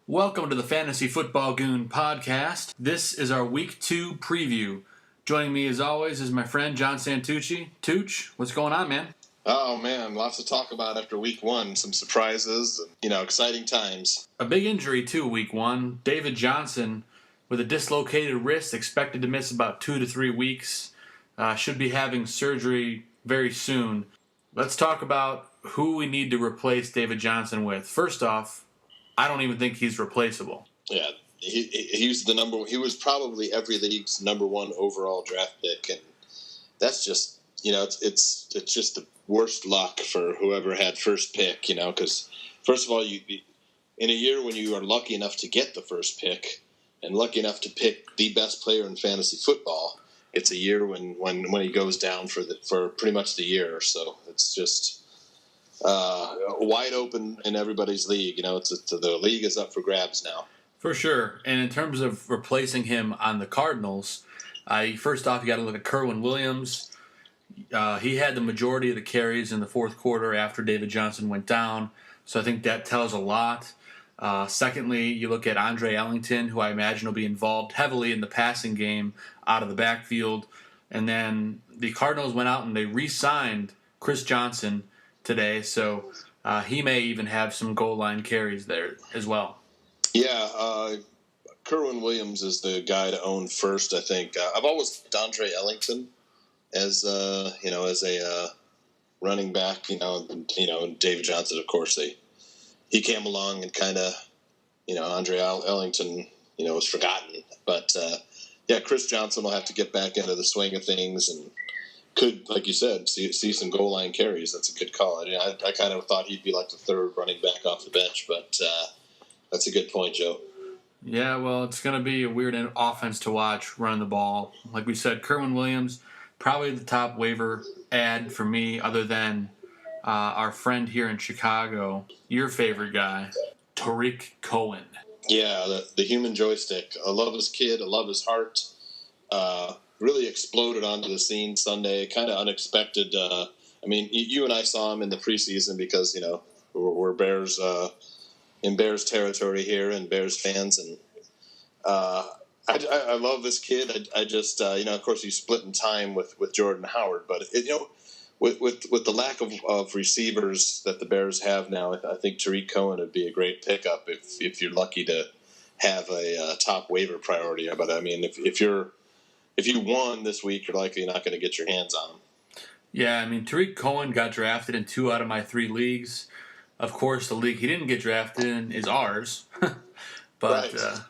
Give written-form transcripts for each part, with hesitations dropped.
Welcome to the Fantasy Football Goon podcast. This is our Week 2 preview. Joining me as always is my friend John Santucci. Tooch, what's going on, man? Oh, man, lots to talk about after Week 1. Some surprises, and, exciting times. A big injury, too, Week 1. David Johnson, with a dislocated wrist, expected to miss about 2 to 3 weeks. Should be having surgery very soon. Let's talk about who we need to replace David Johnson with. First off, I don't even think he's replaceable. Yeah, he was the number. He was probably every league's number one overall draft pick, and that's just it's just the worst luck for whoever had first pick. Because first of all, you in a year when you are lucky enough to get the first pick and lucky enough to pick the best player in fantasy football, it's a year when he goes down for pretty much the year. So it's just. Wide open in everybody's league. The league is up for grabs now. For sure. And in terms of replacing him on the Cardinals, first off, you got to look at Kerwin Williams. He had the majority of the carries in the fourth quarter after David Johnson went down, so I think that tells a lot. Secondly, you look at Andre Ellington, who I imagine will be involved heavily in the passing game out of the backfield. And then the Cardinals went out and they re-signed Chris Johnson today, so he may even have some goal line carries there as well. Yeah, Kerwin Williams is the guy to own first, I think. I've always liked Andre Ellington as a running back. And David Johnson, of course, he came along and kind of, Andre Ellington, was forgotten. But Chris Johnson will have to get back into the swing of things and could, like you said, see some goal line carries. That's a good call. I kind of thought he'd be like the third running back off the bench, but that's a good point, Joe. Yeah, well, it's going to be a weird offense to watch running the ball. Like we said, Kerwin Williams, probably the top waiver ad for me other than our friend here in Chicago, your favorite guy, Tariq Cohen. Yeah, the human joystick. I love his kid. I love his heart. Really exploded onto the scene Sunday, kind of unexpected. You and I saw him in the preseason because, we're Bears in Bears territory here and Bears fans. And I love this kid. I just, of course, he's splitting time with Jordan Howard. But, with the lack of receivers that the Bears have now, I think Tariq Cohen would be a great pickup if you're lucky to have a top waiver priority. But, if you won this week, you're likely not going to get your hands on him. Yeah, Tariq Cohen got drafted in 2 out of my 3 leagues. Of course, the league he didn't get drafted in is ours. But right.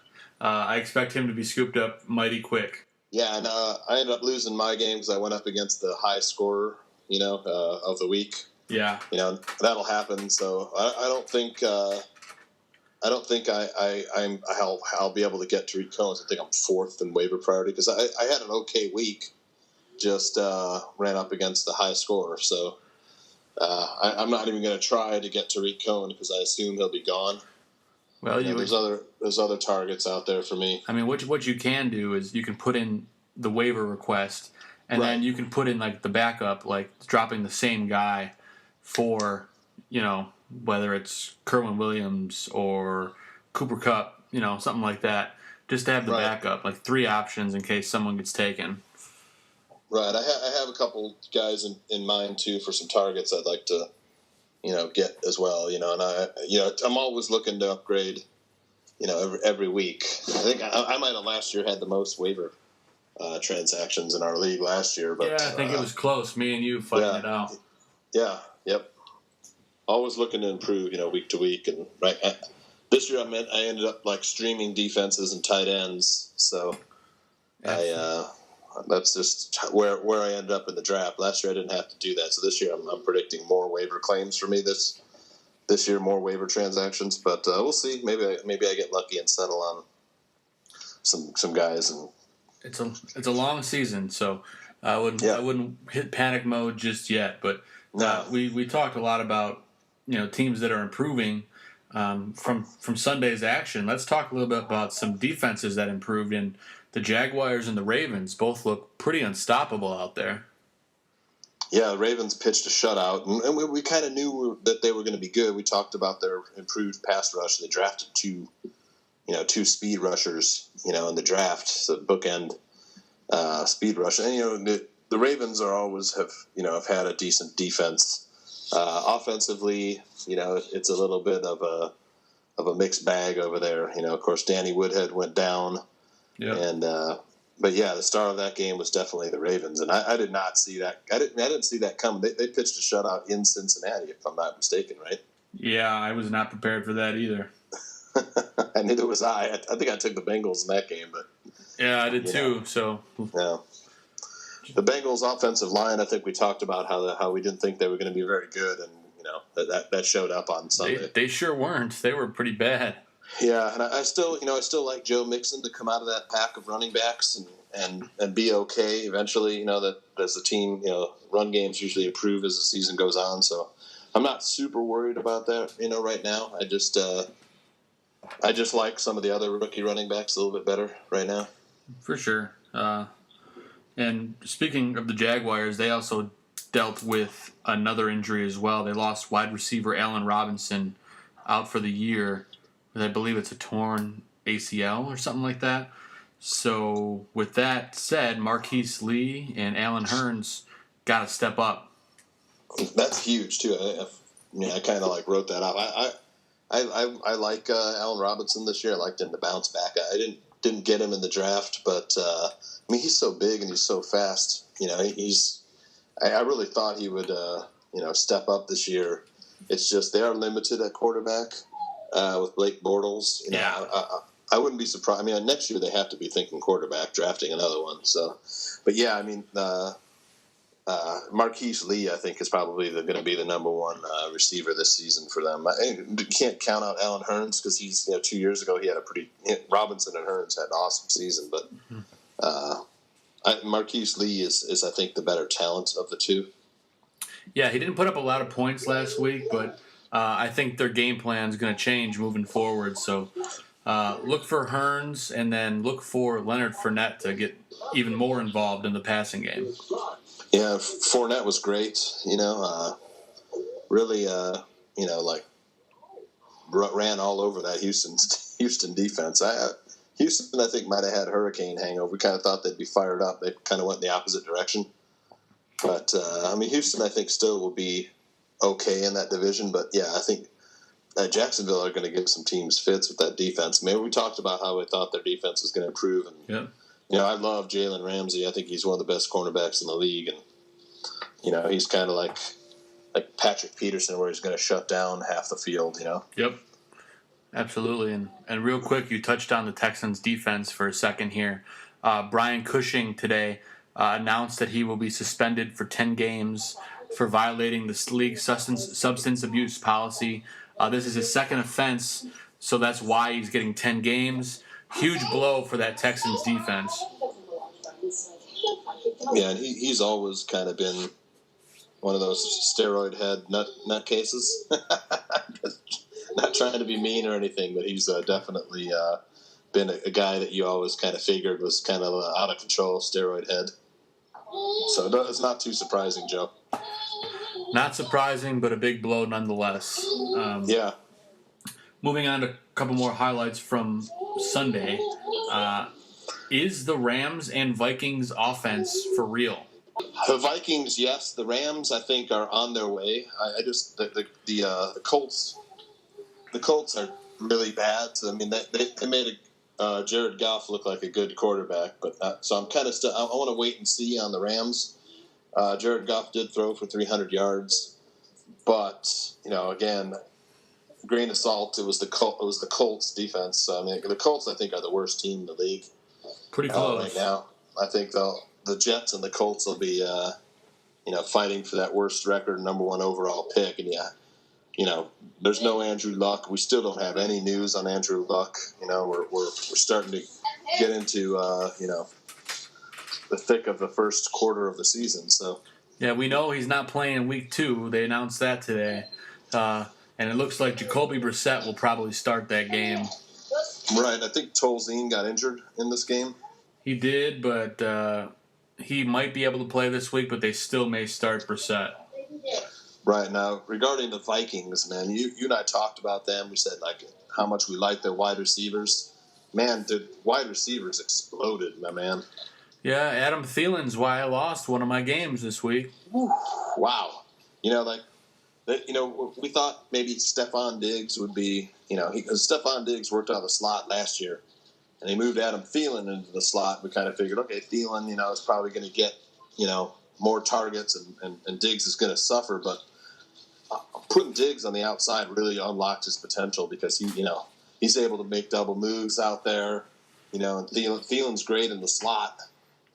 I expect him to be scooped up mighty quick. Yeah, and I ended up losing my games. I went up against the high scorer, of the week. Yeah. That'll happen. So I don't think I'll be able to get Tariq Cohen. I think I'm 4th in waiver priority because I had an okay week, just ran up against the high scorer. So I'm not even going to try to get Tariq Cohen because I assume he'll be gone. Well, there's other targets out there for me. What you can do is you can put in the waiver request, and then you can put in like the backup, like dropping the same guy for whether it's Kerwin Williams or Cooper Kupp, something like that, just to have the backup, like 3 options in case someone gets taken. Right. I have a couple guys in mind, too, for some targets I'd like to, get as well, and I'm always looking to upgrade, every week. I think I might have last year had the most waiver transactions in our league last year. But, yeah, I think it was close. Me and you fighting it out. Yeah, yep. Always looking to improve, week to week. And this year I ended up like streaming defenses and tight ends. So that's just where I ended up in the draft. Last year I didn't have to do that. So this year I'm predicting more waiver claims for me this year, more waiver transactions. But we'll see. Maybe I get lucky and settle on some guys. And it's a long season, so I wouldn't hit panic mode just yet. But we talked a lot about teams that are improving from Sunday's action. Let's talk a little bit about some defenses that improved. And the Jaguars and the Ravens both look pretty unstoppable out there. Yeah, the Ravens pitched a shutout, and we kind of knew that they were going to be good. We talked about their improved pass rush. They drafted two two speed rushers, in the draft, so bookend speed rush. And the Ravens have had a decent defense. Offensively, it's a little bit of a mixed bag over there. Of course, Danny Woodhead went down, and but yeah, the star of that game was definitely the Ravens, and I did not see that. I didn't see that coming. They pitched a shutout in Cincinnati, if I'm not mistaken, right? Yeah, I was not prepared for that either. And neither was I. I think I took the Bengals in that game, but yeah, I did too. So yeah. The Bengals' offensive line, I think we talked about how we didn't think they were going to be very good, and that showed up on Sunday. They sure weren't. They were pretty bad. Yeah, and I still like Joe Mixon to come out of that pack of running backs and be okay eventually. That as the team, run games usually improve as the season goes on. So I'm not super worried about that. Right now, I just like some of the other rookie running backs a little bit better right now. For sure. And speaking of the Jaguars, they also dealt with another injury as well. They lost wide receiver Allen Robinson out for the year. I believe it's a torn ACL or something like that. So with that said, Marquise Lee and Allen Hurns got to step up. That's huge too. I kind of wrote that out. I like Allen Robinson this year. I liked him to bounce back. I didn't get him in the draft, but he's so big and he's so fast. I really thought he would step up this year. It's just they are limited at quarterback with Blake Bortles. I wouldn't be surprised. Next year they have to be thinking quarterback, drafting another one. So, but yeah, Marquise Lee, I think, is probably going to be the number one receiver this season for them. I can't count out Allen Hurns because he's 2 years ago he had Robinson and Hurns had an awesome season, but Marquise Lee is I think the better talent of the two. Yeah, he didn't put up a lot of points last week, but I think their game plan is going to change moving forward. So look for Hurns and then look for Leonard Fournette to get even more involved in the passing game. Yeah, Fournette was great. Really, ran all over that Houston defense. Houston, I think, might have had hurricane hangover. We kind of thought they'd be fired up. They kind of went in the opposite direction. But Houston, I think, still will be okay in that division. But yeah, I think Jacksonville are going to give some teams fits with that defense. Maybe we talked about how we thought their defense was going to improve. And, I love Jalen Ramsey. I think he's one of the best cornerbacks in the league. And, he's kind of like Patrick Peterson, where he's going to shut down half the field, Yep. Absolutely. And real quick, you touched on the Texans' defense for a second here. Brian Cushing today announced that he will be suspended for 10 games for violating the league's substance abuse policy. This is his second offense, so that's why he's getting 10 games. Huge blow for that Texans defense. Yeah, and he's always kind of been one of those steroid head nut cases. Not trying to be mean or anything, but he's definitely been a guy that you always kind of figured was kind of out of control, steroid head. So it's not too surprising, Joe. Not surprising, but a big blow nonetheless. Yeah. Moving on to a couple more highlights from Sunday. Is the Rams and Vikings offense for real? The Vikings, yes. The Rams, I think, are on their way. The Colts. The Colts are really bad. They made Jared Goff look like a good quarterback, but so I'm kind of I want to wait and see on the Rams. Jared Goff did throw for 300 yards, but again, grain of salt. It was the Colts defense. The Colts, I think, are the worst team in the league. Pretty close right now. I think the Jets and the Colts will be fighting for that worst record, number one overall pick, and there's no Andrew Luck. We still don't have any news on Andrew Luck. We're starting to get into the thick of the first quarter of the season. So yeah, we know he's not playing in week 2. They announced that today, and it looks like Jacoby Brissett will probably start that game. Right. I think Tolzien got injured in this game. He did, but he might be able to play this week. But they still may start Brissett. Right. Now, regarding the Vikings, man, you and I talked about them. We said how much we like their wide receivers. man, the wide receivers exploded, my man. Yeah, Adam Thielen's why I lost one of my games this week. Whew, wow. We thought maybe Stephon Diggs would be, because Stephon Diggs worked out of the slot last year, and they moved Adam Thielen into the slot. We kind of figured, okay, Thielen, is probably going to get, more targets, and Diggs is going to suffer. But putting Diggs on the outside really unlocked his potential because he's able to make double moves out there, and Thielen's great in the slot.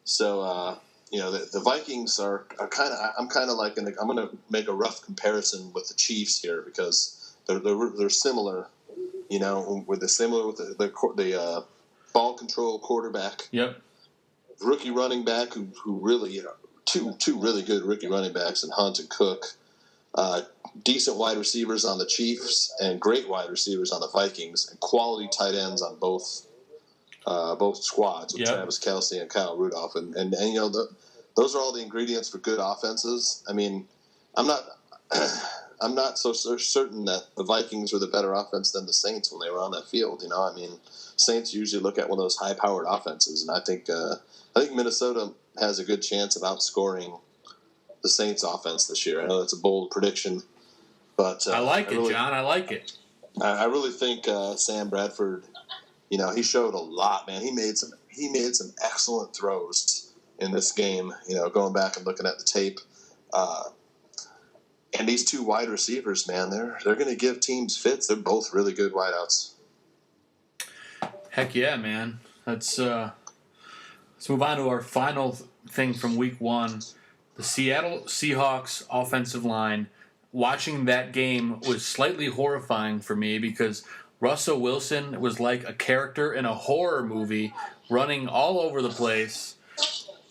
So, the Vikings are kind of. I'm kind of like I'm going to make a rough comparison with the Chiefs here because they're similar. With the ball control quarterback. Yep. Rookie running back who really two really good rookie running backs in Hunt and Cook. Decent wide receivers on the Chiefs and great wide receivers on the Vikings and quality tight ends on both squads with Travis Kelce and Kyle Rudolph, and those are all the ingredients for good offenses. I mean, I'm not so certain that the Vikings were the better offense than the Saints when they were on that field. I mean, Saints usually look at one of those high-powered offenses, and I think Minnesota has a good chance of outscoring the Saints offense this year. I know that's a bold prediction, but I like it, John. I like it. I really think Sam Bradford. He showed a lot, man. He made some excellent throws in this game. Going back and looking at the tape, and these two wide receivers, man, they're going to give teams fits. They're both really good wideouts. Heck yeah, man. Let's move on to our final thing from Week 1. The Seattle Seahawks offensive line. Watching that game was slightly horrifying for me because Russell Wilson was like a character in a horror movie, running all over the place.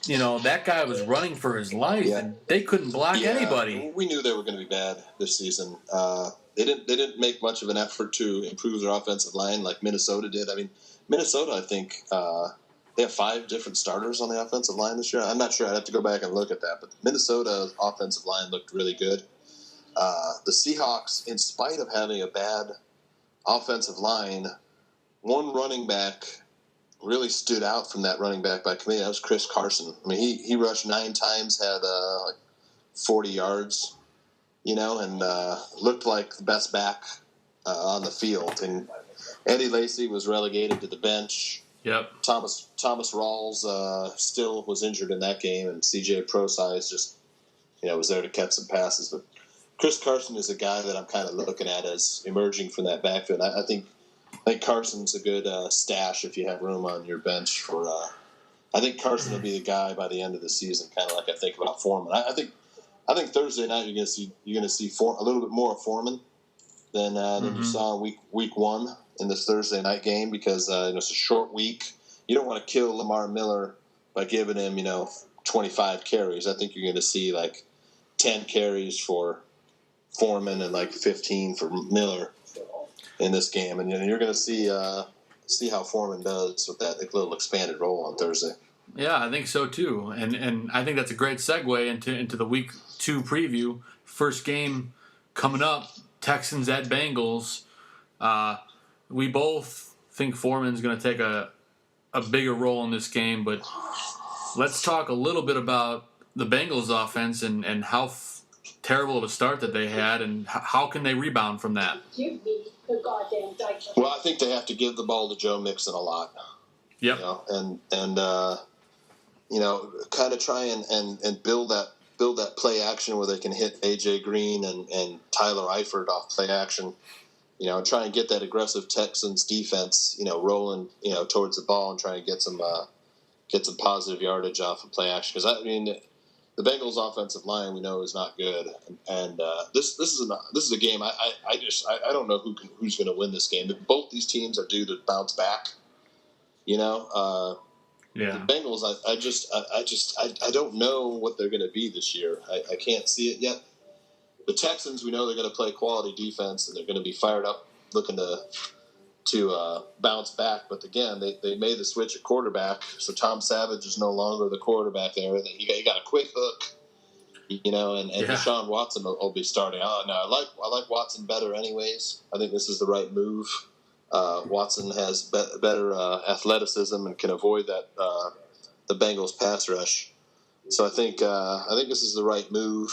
That guy was running for his life, and they couldn't block anybody. We knew they were going to be bad this season. They didn't make much of an effort to improve their offensive line like Minnesota did. I mean, Minnesota, I think they have 5 different starters on the offensive line this year. I'm not sure. I'd have to go back and look at that. But Minnesota's offensive line looked really good. The Seahawks, in spite of having a bad offensive line, one running back really stood out from that running back by committee. That was Chris Carson. I mean, he rushed 9 times, had 40 yards, and looked like the best back on the field. And Eddie Lacy was relegated to the bench. Yep. Thomas Rawls still was injured in that game, and C.J. Prosise just was there to catch some passes. But Chris Carson is a guy that I'm kind of looking at as emerging from that backfield. I think Carson's a good stash if you have room on your bench for. I think Carson will be the guy by the end of the season, kind of like I think about Foreman. I think Thursday night you're going to see a little bit more of Foreman than you saw week 1 in this Thursday night game because it's a short week. You don't want to kill Lamar Miller by giving him 25 carries. I think you're going to see 10 carries for Foreman and 15 for Miller in this game, and you're going to see how Foreman does with that little expanded role on Thursday. Yeah, I think so too, and I think that's a great segue into the Week 2 preview. First game coming up, Texans at Bengals. We both think Foreman's going to take a bigger role in this game, but let's talk a little bit about the Bengals offense and how terrible of a start that they had, and how can they rebound from that? Well, I think they have to give the ball to Joe Mixon a lot. Yep. Kind of try and build that play action where they can hit AJ Green and Tyler Eifert off play action. Try and get that aggressive Texans defense, rolling, towards the ball and try and get some positive yardage off of play action. Because the Bengals' offensive line we know is not good, and this is a game I don't know who's going to win this game. Both these teams are due to bounce back. The Bengals, I don't know what they're going to be this year. I can't see it yet. The Texans, we know they're going to play quality defense and they're going to be fired up, looking to bounce back. But again, they made the switch at quarterback, so Tom Savage is no longer the quarterback there. He got a quick hook, and Deshaun Watson will be starting. I like Watson better anyways. I think this is the right move Watson has better athleticism and can avoid that the Bengals pass rush. So I think this is the right move.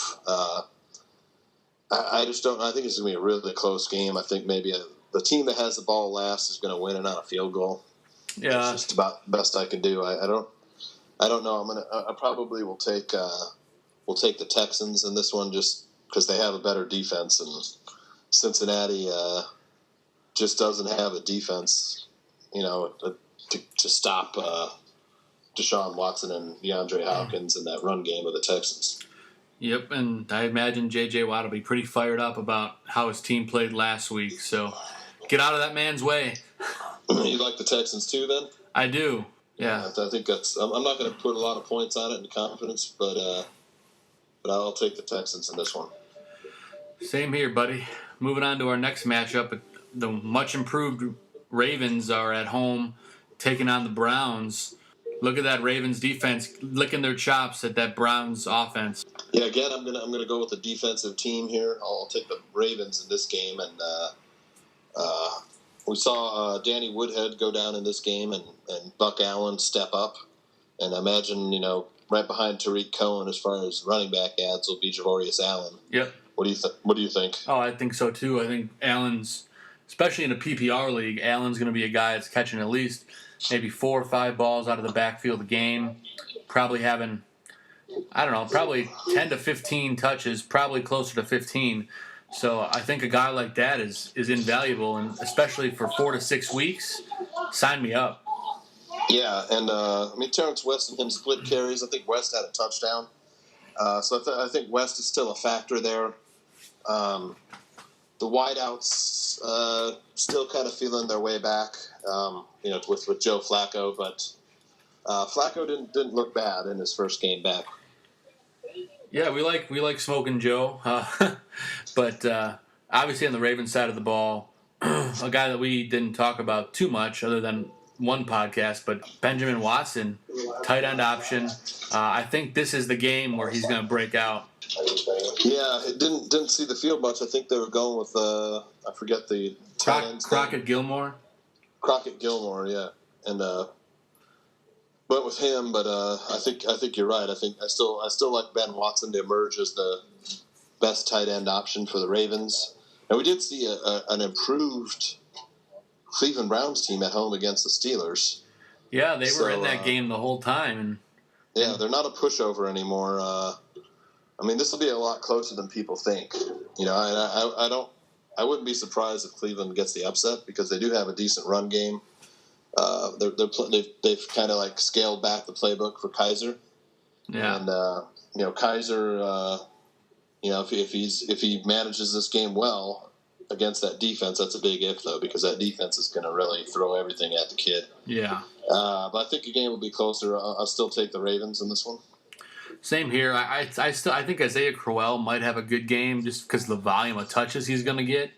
I just don't. I think it's going to be a really close game. I think maybe the team that has the ball last is going to win it on a field goal. Yeah, It's just about the best I can do. I don't know. I probably will take the Texans in this one just because they have a better defense, and Cincinnati just doesn't have a defense, to stop Deshaun Watson and DeAndre Hopkins in that run game of the Texans. Yep, and I imagine J.J. Watt will be pretty fired up about how his team played last week. So get out of that man's way. You like the Texans too, then? I do. Yeah. I think that's. I'm not going to put a lot of points on it in confidence, but I'll take the Texans in this one. Same here, buddy. Moving on to our next matchup, the much improved Ravens are at home taking on the Browns. Look at that Ravens defense licking their chops at that Browns offense. Yeah, again, I'm gonna go with the defensive team here. I'll take the Ravens in this game, and we saw Danny Woodhead go down in this game, and Buck Allen step up, and I imagine right behind Tariq Cohen as far as running back adds will be Javorius Allen. Yep. What do you think? Oh, I think so too. I think Allen's, especially in a PPR league, Allen's going to be a guy that's catching at least maybe 4 or 5 balls out of the backfield a game, probably having, probably 10 to 15 touches, probably closer to 15. So I think a guy like that is invaluable, and especially for 4 to 6 weeks, sign me up. Yeah, and Terrence West and him split carries. I think West had a touchdown. So I think West is still a factor there. The wideouts still kind of feeling their way back, with Joe Flacco, but Flacco didn't look bad in his first game back. Yeah, we like smoking Joe, but obviously on the Ravens side of the ball, a guy that we didn't talk about too much other than one podcast, but Benjamin Watson, tight end option. I think this is the game where he's going to break out. Yeah, it didn't see the field much. I think they were going with I forget the Crockett Gilmore. Crockett Gilmore, yeah, and went with him. But I think you're right. I still like Ben Watson to emerge as the best tight end option for the Ravens. And we did see an improved Cleveland Browns team at home against the Steelers. Yeah, they were in that game the whole time. Yeah, they're not a pushover anymore. This will be a lot closer than people think. I wouldn't be surprised if Cleveland gets the upset because they do have a decent run game. They've kind of like scaled back the playbook for Kaiser. Yeah, and Kaiser, if he manages this game well against that defense, that's a big if though, because that defense is going to really throw everything at the kid. Yeah. But I think the game will be closer. I'll still take the Ravens in this one. Same here. I think Isaiah Crowell might have a good game just because of the volume of touches he's going to get,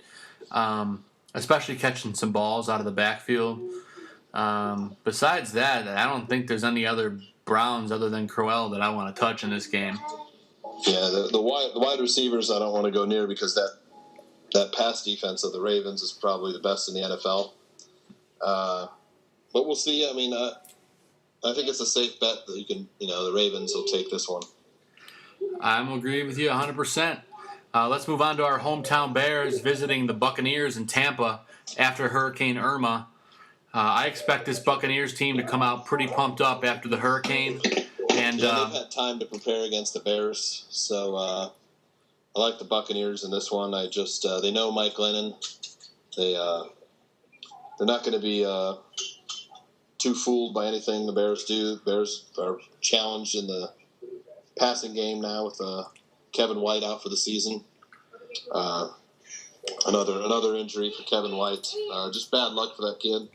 especially catching some balls out of the backfield. Besides that, I don't think there's any other Browns other than Crowell that I want to touch in this game. Yeah, the wide receivers I don't want to go near because that pass defense of the Ravens is probably the best in the NFL. But we'll see. I think it's a safe bet that you can, the Ravens will take this one. I'm agree with you 100%. Let's move on to our hometown Bears visiting the Buccaneers in Tampa after Hurricane Irma. I expect this Buccaneers team to come out pretty pumped up after the hurricane. And they've had time to prepare against the Bears, so I like the Buccaneers in this one. They know Mike Glennon. They're not going to be too fooled by anything the Bears do. The Bears are challenged in the passing game now with Kevin White out for the season. Another injury for Kevin White. Just bad luck for that kid.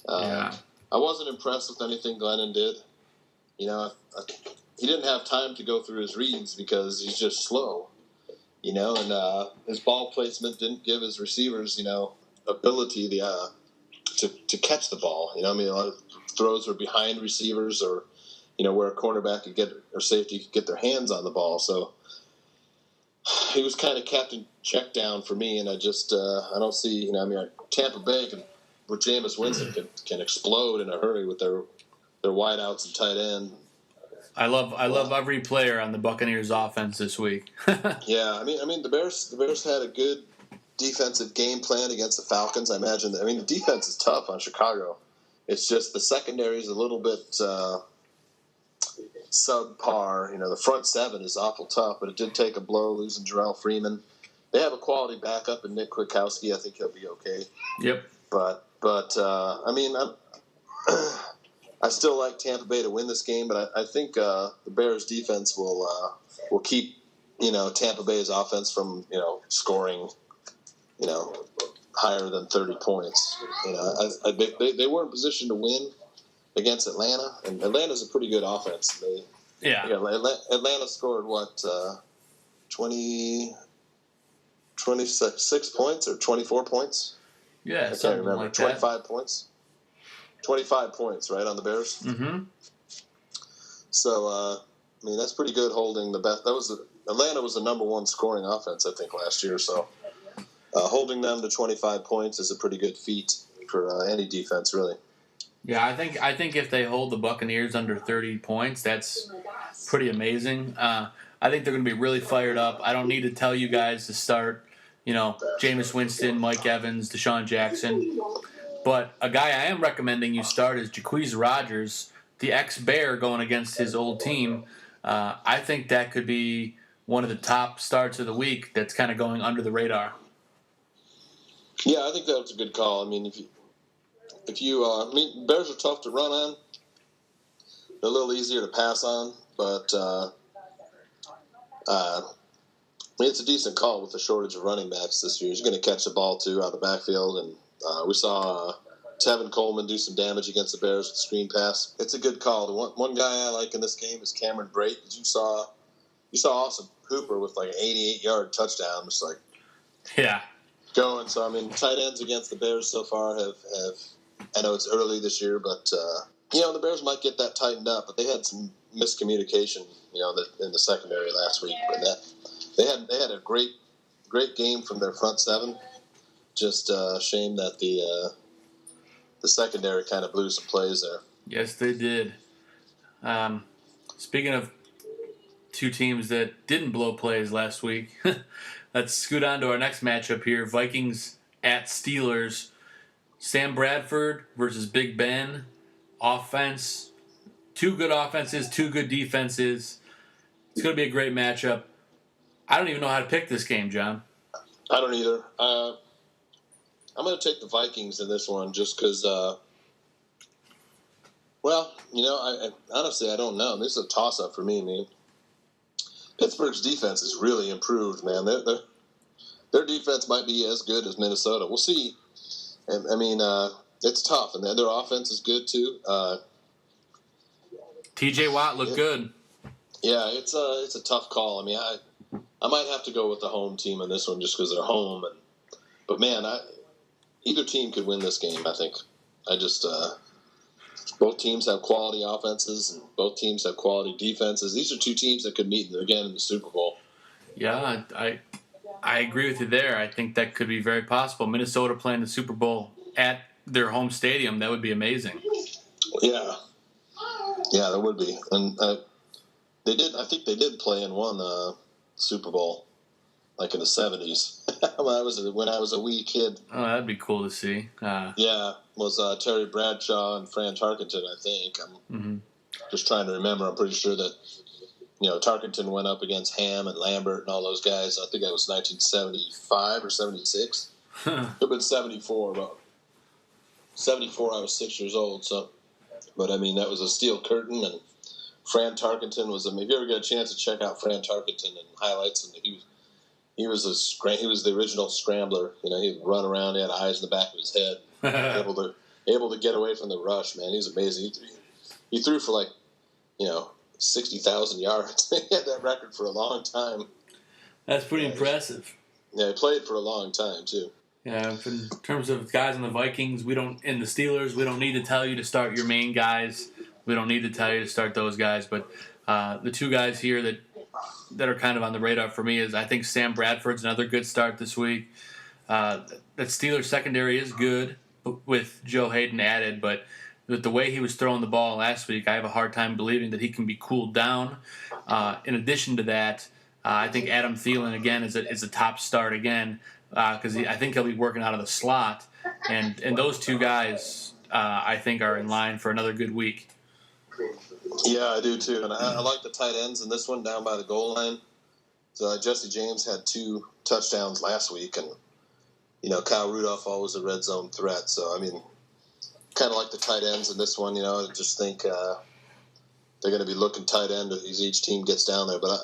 Yeah. I wasn't impressed with anything Glennon did. He didn't have time to go through his reads because he's just slow. And his ball placement didn't give his receivers, ability to catch the ball. A lot of throws were behind receivers or, where a cornerback could get or safety could get their hands on the ball. So he was kind of captain check down for me, and I don't see, Tampa Bay can with Jameis Winston can explode in a hurry with their wideouts and tight end. I love every player on the Buccaneers offense this week. Yeah, I mean the Bears had a good defensive game plan against the Falcons. I imagine. The defense is tough on Chicago. It's just the secondary is a little bit subpar. The front seven is awful tough, but it did take a blow losing Jarrell Freeman. They have a quality backup in Nick Kwiatkowski. I think he'll be okay. Yep. But I still like Tampa Bay to win this game, but I think the Bears defense will keep Tampa Bay's offense from scoring higher than 30 points. They were in position to win against Atlanta, and Atlanta's a pretty good offense. Atlanta scored 26 points or 24 points? Yeah, I can't remember. Like 25 points. 25 points, right, on the Bears? Mm-hmm. So, that's pretty good holding the best. Atlanta was the number one scoring offense, I think, last year. So, holding them to 25 points is a pretty good feat for any defense, really. Yeah, I think if they hold the Buccaneers under 30 points, that's pretty amazing. I think they're going to be really fired up. I don't need to tell you guys to start, Jameis Winston, Mike Evans, Deshaun Jackson. But a guy I am recommending you start is Jacquizz Rodgers, the ex-Bear going against his old team. I think that could be one of the top starts of the week that's kind of going under the radar. Yeah, I think that was a good call. Bears are tough to run on. They're a little easier to pass on, but it's a decent call with the shortage of running backs this year. He's going to catch the ball, too, out of the backfield, and we saw Tevin Coleman do some damage against the Bears with the screen pass. It's a good call. The one guy I like in this game is Cameron Brate. You saw Austin Hooper with like an 88-yard touchdown, just like going. So tight ends against the Bears so far have. I know it's early this year, but the Bears might get that tightened up. But they had some miscommunication, in the secondary last week. But they had a great game from their front seven. Just a shame that the secondary kind of blew some plays there. Yes, they did. Speaking of two teams that didn't blow plays last week, let's scoot on to our next matchup here. Vikings at Steelers. Sam Bradford versus Big Ben. Offense. Two good offenses, two good defenses. It's going to be a great matchup. I don't even know how to pick this game, John. I don't either. I'm going to take the Vikings in this one just because, I honestly, I don't know. This is a toss-up for me, man. Pittsburgh's defense has really improved, man. Their defense might be as good as Minnesota. We'll see. It's tough, and their offense is good, too. T.J. Watt looked good. Yeah, it's a tough call. I might have to go with the home team in this one just because they're home. But, man, either team could win this game, I think. Both teams have quality offenses and both teams have quality defenses. These are two teams that could meet again in the Super Bowl. Yeah, I agree with you there. I think that could be very possible. Minnesota playing the Super Bowl at their home stadium, that would be amazing. Yeah, that would be. And I think they did play in one Super Bowl, like in the 70s, when I was a wee kid. Oh, that'd be cool to see. Was Terry Bradshaw and Fran Tarkenton, I think. I'm just trying to remember. I'm pretty sure that, Tarkenton went up against Ham and Lambert and all those guys. I think that was 1975 or 76. It could have been 74, but 74 I was 6 years old. So, but that was a steel curtain, and Fran Tarkenton was. If you ever get a chance to check out Fran Tarkenton and highlights, and he was the original scrambler. He'd run around, he had eyes in the back of his head, able to get away from the rush. Man, he's amazing. He threw for 60,000 yards. He had that record for a long time. That's pretty impressive. Yeah, he played for a long time too. Yeah, in terms of guys on the Vikings, in the Steelers, we don't need to tell you to start your main guys. We don't need to tell you to start those guys. But the two guys here that are kind of on the radar for me is I think Sam Bradford's another good start this week. That Steelers secondary is good, with Joe Hayden added, but with the way he was throwing the ball last week, I have a hard time believing that he can be cooled down. In addition to that, I think Adam Thielen again is a top start again because I think he'll be working out of the slot, and those two guys I think are in line for another good week. Yeah, I do too, and I like the tight ends in this one down by the goal line. So Jesse James had 2 touchdowns last week, and Kyle Rudolph always a red zone threat. So I mean, kind of like the tight ends in this one. I just think they're going to be looking tight end as each team gets down there. But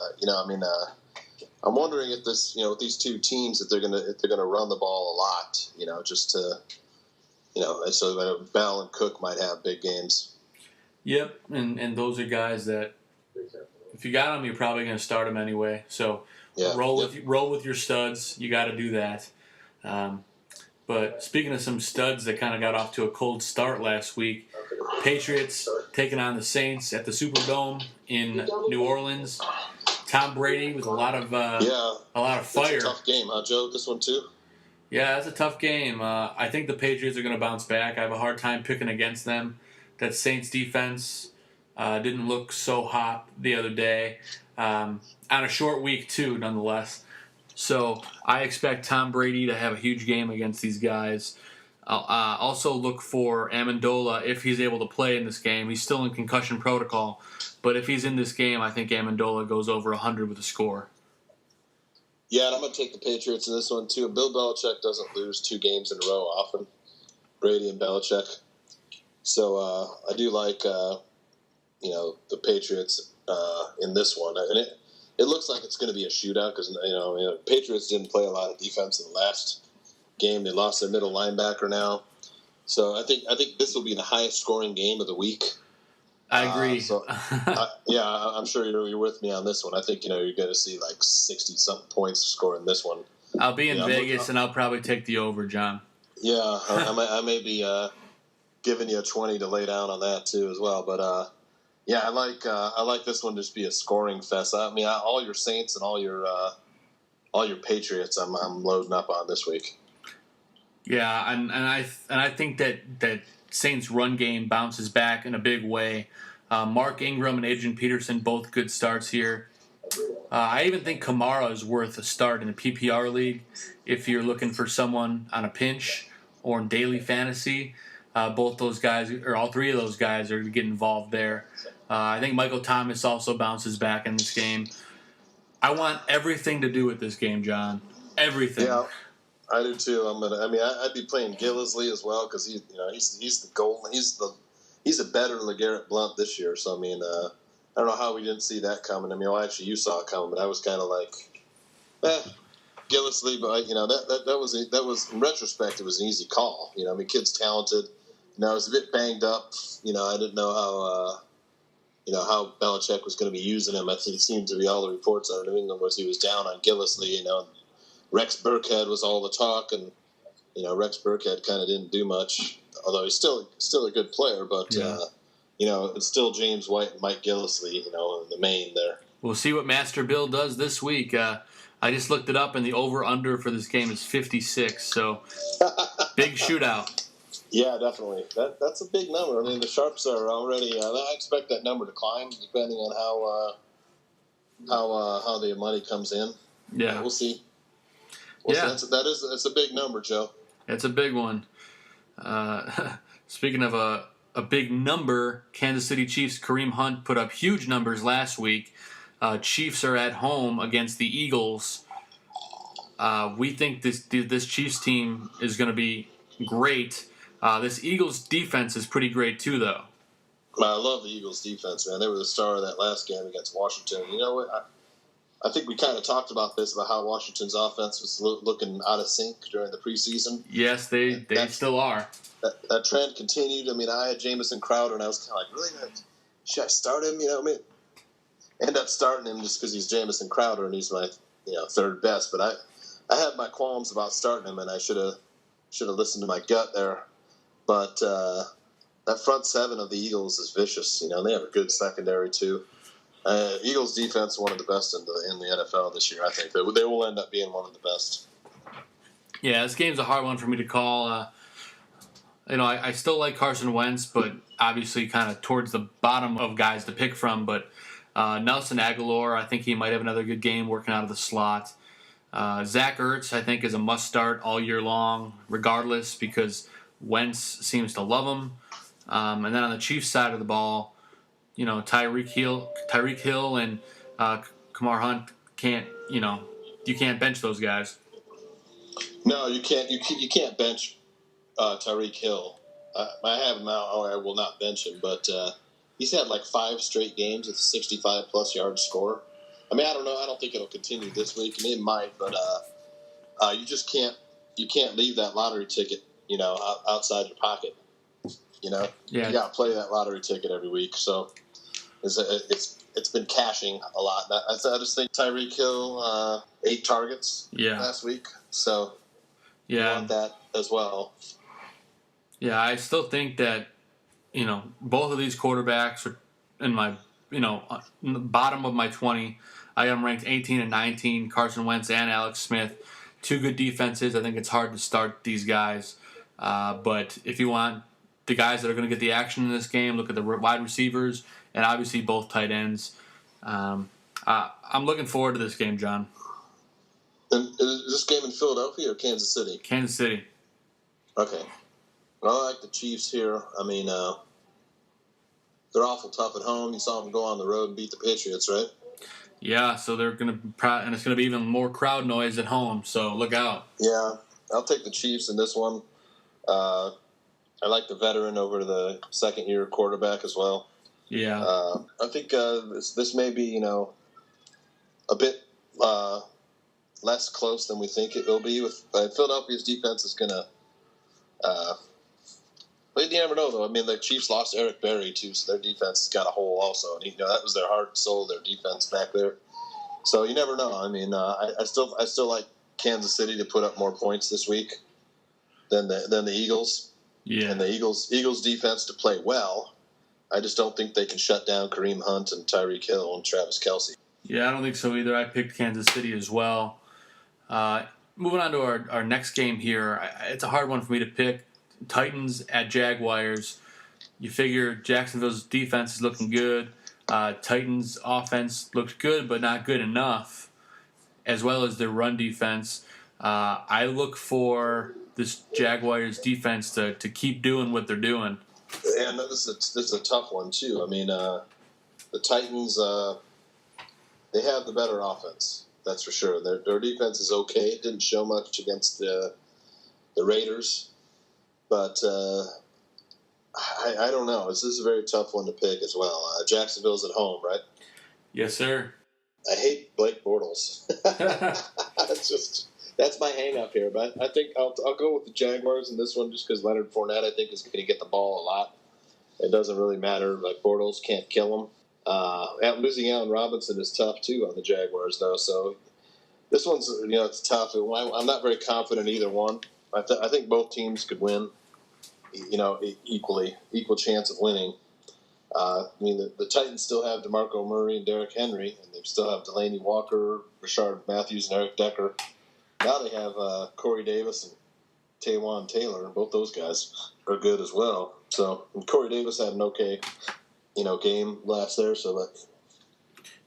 I'm wondering if this, with these two teams, if they're going to run the ball a lot. Just to, so that Bell and Cook might have big games. Yep, and those are guys that if you got them, you're probably going to start them anyway. So roll with your studs. You got to do that. But speaking of some studs that kind of got off to a cold start last week, Patriots taking on the Saints at the Superdome in New Orleans. Tom Brady with a lot of fire. It's a tough game, huh, Joe? This one too. Yeah, it's a tough game. I think the Patriots are going to bounce back. I have a hard time picking against them. That Saints defense didn't look so hot the other day. On a short week, too, nonetheless. So I expect Tom Brady to have a huge game against these guys. I'll also look for Amendola if he's able to play in this game. He's still in concussion protocol. But if he's in this game, I think Amendola goes over 100 with a score. Yeah, and I'm going to take the Patriots in this one, too. Bill Belichick doesn't lose 2 games in a row often. Brady and Belichick. So I do like, the Patriots in this one. And it looks like it's going to be a shootout because, Patriots didn't play a lot of defense in the last game. They lost their middle linebacker now. So I think this will be the highest scoring game of the week. I agree. I'm sure you're with me on this one. I think, you're going to see like 60-something points scoring this one. I'll be in Vegas, and I'll probably take the over, John. Yeah, I may be giving you a 20 to lay down on that too as well. But I like this one to just be a scoring fest. I mean, all your Saints and all your Patriots, I'm loading up on this week. Yeah, and I think that Saints run game bounces back in a big way. Mark Ingram and Adrian Peterson, both good starts here. I even think Kamara is worth a start in a PPR league if you're looking for someone on a pinch or in daily fantasy. Both those guys, or all 3 of those guys, are get involved there. I think Michael Thomas also bounces back in this game. I want everything to do with this game, John. Everything. Yeah, I do too. I'd be playing Gillisley as well because he's the goal. He's a better LeGarrette Blount this year. So I don't know how we didn't see that coming. Actually you saw it coming, but I was kind of like, Gillisley. But that was in retrospect, it was an easy call. Kid's talented. I was a bit banged up. I didn't know how Belichick was going to be using him. I think it seemed to be all the reports out of New England was he was down on Gillisley. Rex Burkhead was all the talk, and Rex Burkhead kind of didn't do much. Although he's still a good player, but it's still James White and Mike Gillisley, in the main there. We'll see what Master Bill does this week. I just looked it up, and the over-under for this game is 56, so big shootout. Yeah, definitely. That's a big number. The Sharps are already. I expect that number to climb depending on how the money comes in. Yeah, we'll see. That's a big number, Joe. It's a big one. Speaking of a big number, Kansas City Chiefs Kareem Hunt put up huge numbers last week. Chiefs are at home against the Eagles. We think this Chiefs team is going to be great. This Eagles defense is pretty great too, though. I love the Eagles defense, man. They were the star of that last game against Washington. You know what? I think we kind of talked about this, about how Washington's offense was looking out of sync during the preseason. Yes, they still are. That trend continued. I had Jamison Crowder, and I was kind of like, really? Should I start him? End up starting him just because he's Jamison Crowder, and he's my third best. But I had my qualms about starting him, and I should have listened to my gut there. But that front 7 of the Eagles is vicious. They have a good secondary too. Eagles defense, one of the best in the NFL this year. I think they will end up being one of the best. Yeah, this game's a hard one for me to call. I still like Carson Wentz, but obviously kind of towards the bottom of guys to pick from. But Nelson Aguilar, I think he might have another good game working out of the slot. Zach Ertz, I think, is a must start all year long, regardless, because Wentz seems to love him. And then on the Chiefs side of the ball, Tyreek Hill, and Kamar Hunt can't. You can't bench those guys. No, you can't. You can't bench Tyreek Hill. I have him out. I will not bench him, but he's had like 5 straight games with a 65-plus yard score. I mean, I don't know. I don't think it'll continue this week. I mean, it might, but you just can't. You can't leave that lottery ticket, outside your pocket. Yeah. You got to play that lottery ticket every week. So it's been cashing a lot. I just think Tyreek Hill 8 targets last week. So you want that as well. Yeah, I still think that both of these quarterbacks are in my in the bottom of my 20. I got them ranked 18 and 19. Carson Wentz and Alex Smith, 2 good defenses. I think it's hard to start these guys, but if you want the guys that are going to get the action in this game, look at the wide receivers and obviously both tight ends. I'm looking forward to this game, John. And is this game in Philadelphia or Kansas City? Kansas City. Okay. Well, I like the Chiefs here. I mean, they're awful tough at home. You saw them go on the road and beat the Patriots, right? Yeah, so they're going to, and it's going to be even more crowd noise at home, so look out. Yeah, I'll take the Chiefs in this one. I like the veteran over the second-year quarterback as well. Yeah. I think this may be, a bit less close than we think it will be. With Philadelphia's defense is going to but you never know, though. I mean, the Chiefs lost Eric Berry, too, so their defense has got a hole also. And, that was their heart and soul, their defense back there. So you never know. I mean, I still like Kansas City to put up more points this week than the Eagles. Yeah. And the Eagles defense to play well. I just don't think they can shut down Kareem Hunt and Tyreek Hill and Travis Kelce. Yeah, I don't think so either. I picked Kansas City as well. Moving on to our next game here, it's a hard one for me to pick. Titans at Jaguars. You figure Jacksonville's defense is looking good. Titans' offense looked good, but not good enough, as well as their run defense. I look for this Jaguars defense to keep doing what they're doing. And this is a tough one, too. I mean, the Titans, they have the better offense. That's for sure. Their defense is okay. It didn't show much against the Raiders. But I don't know. This is a very tough one to pick as well. Jacksonville's at home, right? Yes, sir. I hate Blake Bortles. That's my hang-up here. But I think I'll go with the Jaguars in this one just because Leonard Fournette, I think, is going to get the ball a lot. It doesn't really matter. Like, Bortles can't kill him. Losing Allen Robinson is tough, too, on the Jaguars, though. So this one's, it's tough. I'm not very confident in either one. I think both teams could win. Equal chance of winning. I mean, the Titans still have DeMarco Murray and Derrick Henry, and they still have Delaney Walker, Rashard Matthews, and Eric Decker. Now they have Corey Davis and Taywan Taylor, and both those guys are good as well. So Corey Davis had an okay, game last there. So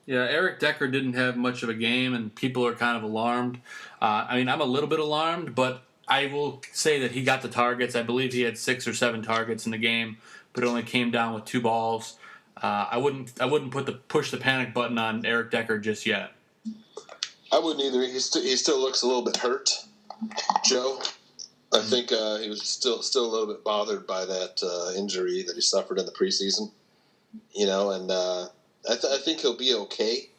yeah, Eric Decker didn't have much of a game, and people are kind of alarmed. I'm a little bit alarmed, but I will say that he got the targets. I believe he had 6 or 7 targets in the game, but only came down with 2 balls. I wouldn't push the panic button on Eric Decker just yet. I wouldn't either. He still looks a little bit hurt, Joe. I think he was still a little bit bothered by that injury that he suffered in the preseason. And I think he'll be okay.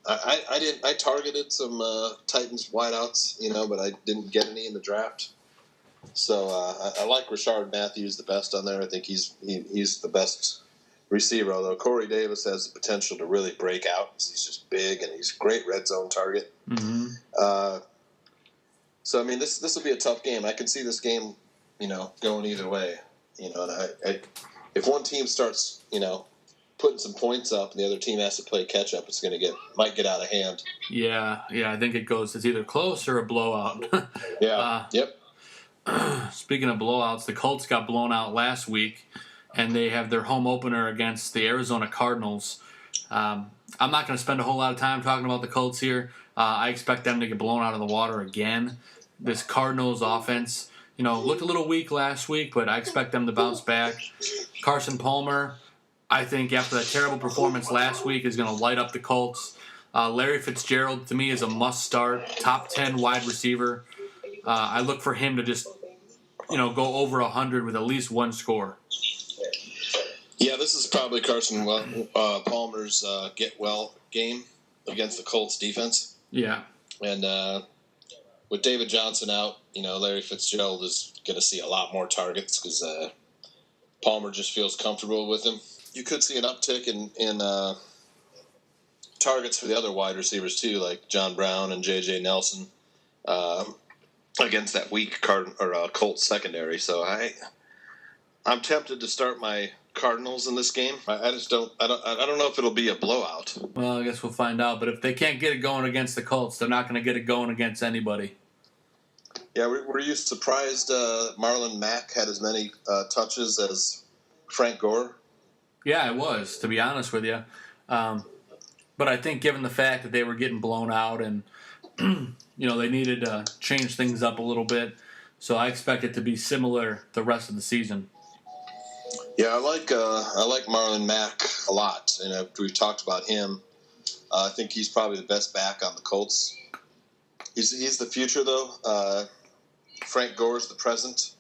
I targeted some Titans wideouts, but I didn't get any in the draft. So I like Rashard Matthews the best on there. I think he's the best receiver. Although Corey Davis has the potential to really break out. He's just big and he's a great red zone target. Mm-hmm. So I mean, this will be a tough game. I can see this game, going either way. And if one team starts, putting some points up and the other team has to play catch up, it's might get out of hand. Yeah, I think it's either close or a blowout. Yeah. Yep. Speaking of blowouts, the Colts got blown out last week, and they have their home opener against the Arizona Cardinals. I'm not going to spend a whole lot of time talking about the Colts here. I expect them to get blown out of the water again. This Cardinals offense, looked a little weak last week, but I expect them to bounce back. Carson Palmer, I think after that terrible performance last week, is going to light up the Colts. Larry Fitzgerald, to me, is a must-start, top 10 wide receiver. I look for him to just, go over 100 with at least one score. Yeah, this is probably Carson Palmer's get-well game against the Colts defense. Yeah. And with David Johnson out, Larry Fitzgerald is going to see a lot more targets because Palmer just feels comfortable with him. You could see an uptick in targets for the other wide receivers too, like John Brown and J.J. Nelson, against that weak Colts secondary. So I'm tempted to start my Cardinals in this game. I don't know if it'll be a blowout. Well, I guess we'll find out. But if they can't get it going against the Colts, they're not going to get it going against anybody. Yeah, were you surprised Marlon Mack had as many touches as Frank Gore? Yeah, I was, to be honest with you. But I think given the fact that they were getting blown out and, they needed to change things up a little bit, so I expect it to be similar the rest of the season. Yeah, I like Marlon Mack a lot, and we've talked about him. I think he's probably the best back on the Colts. He's the future, though. Frank Gore's the present.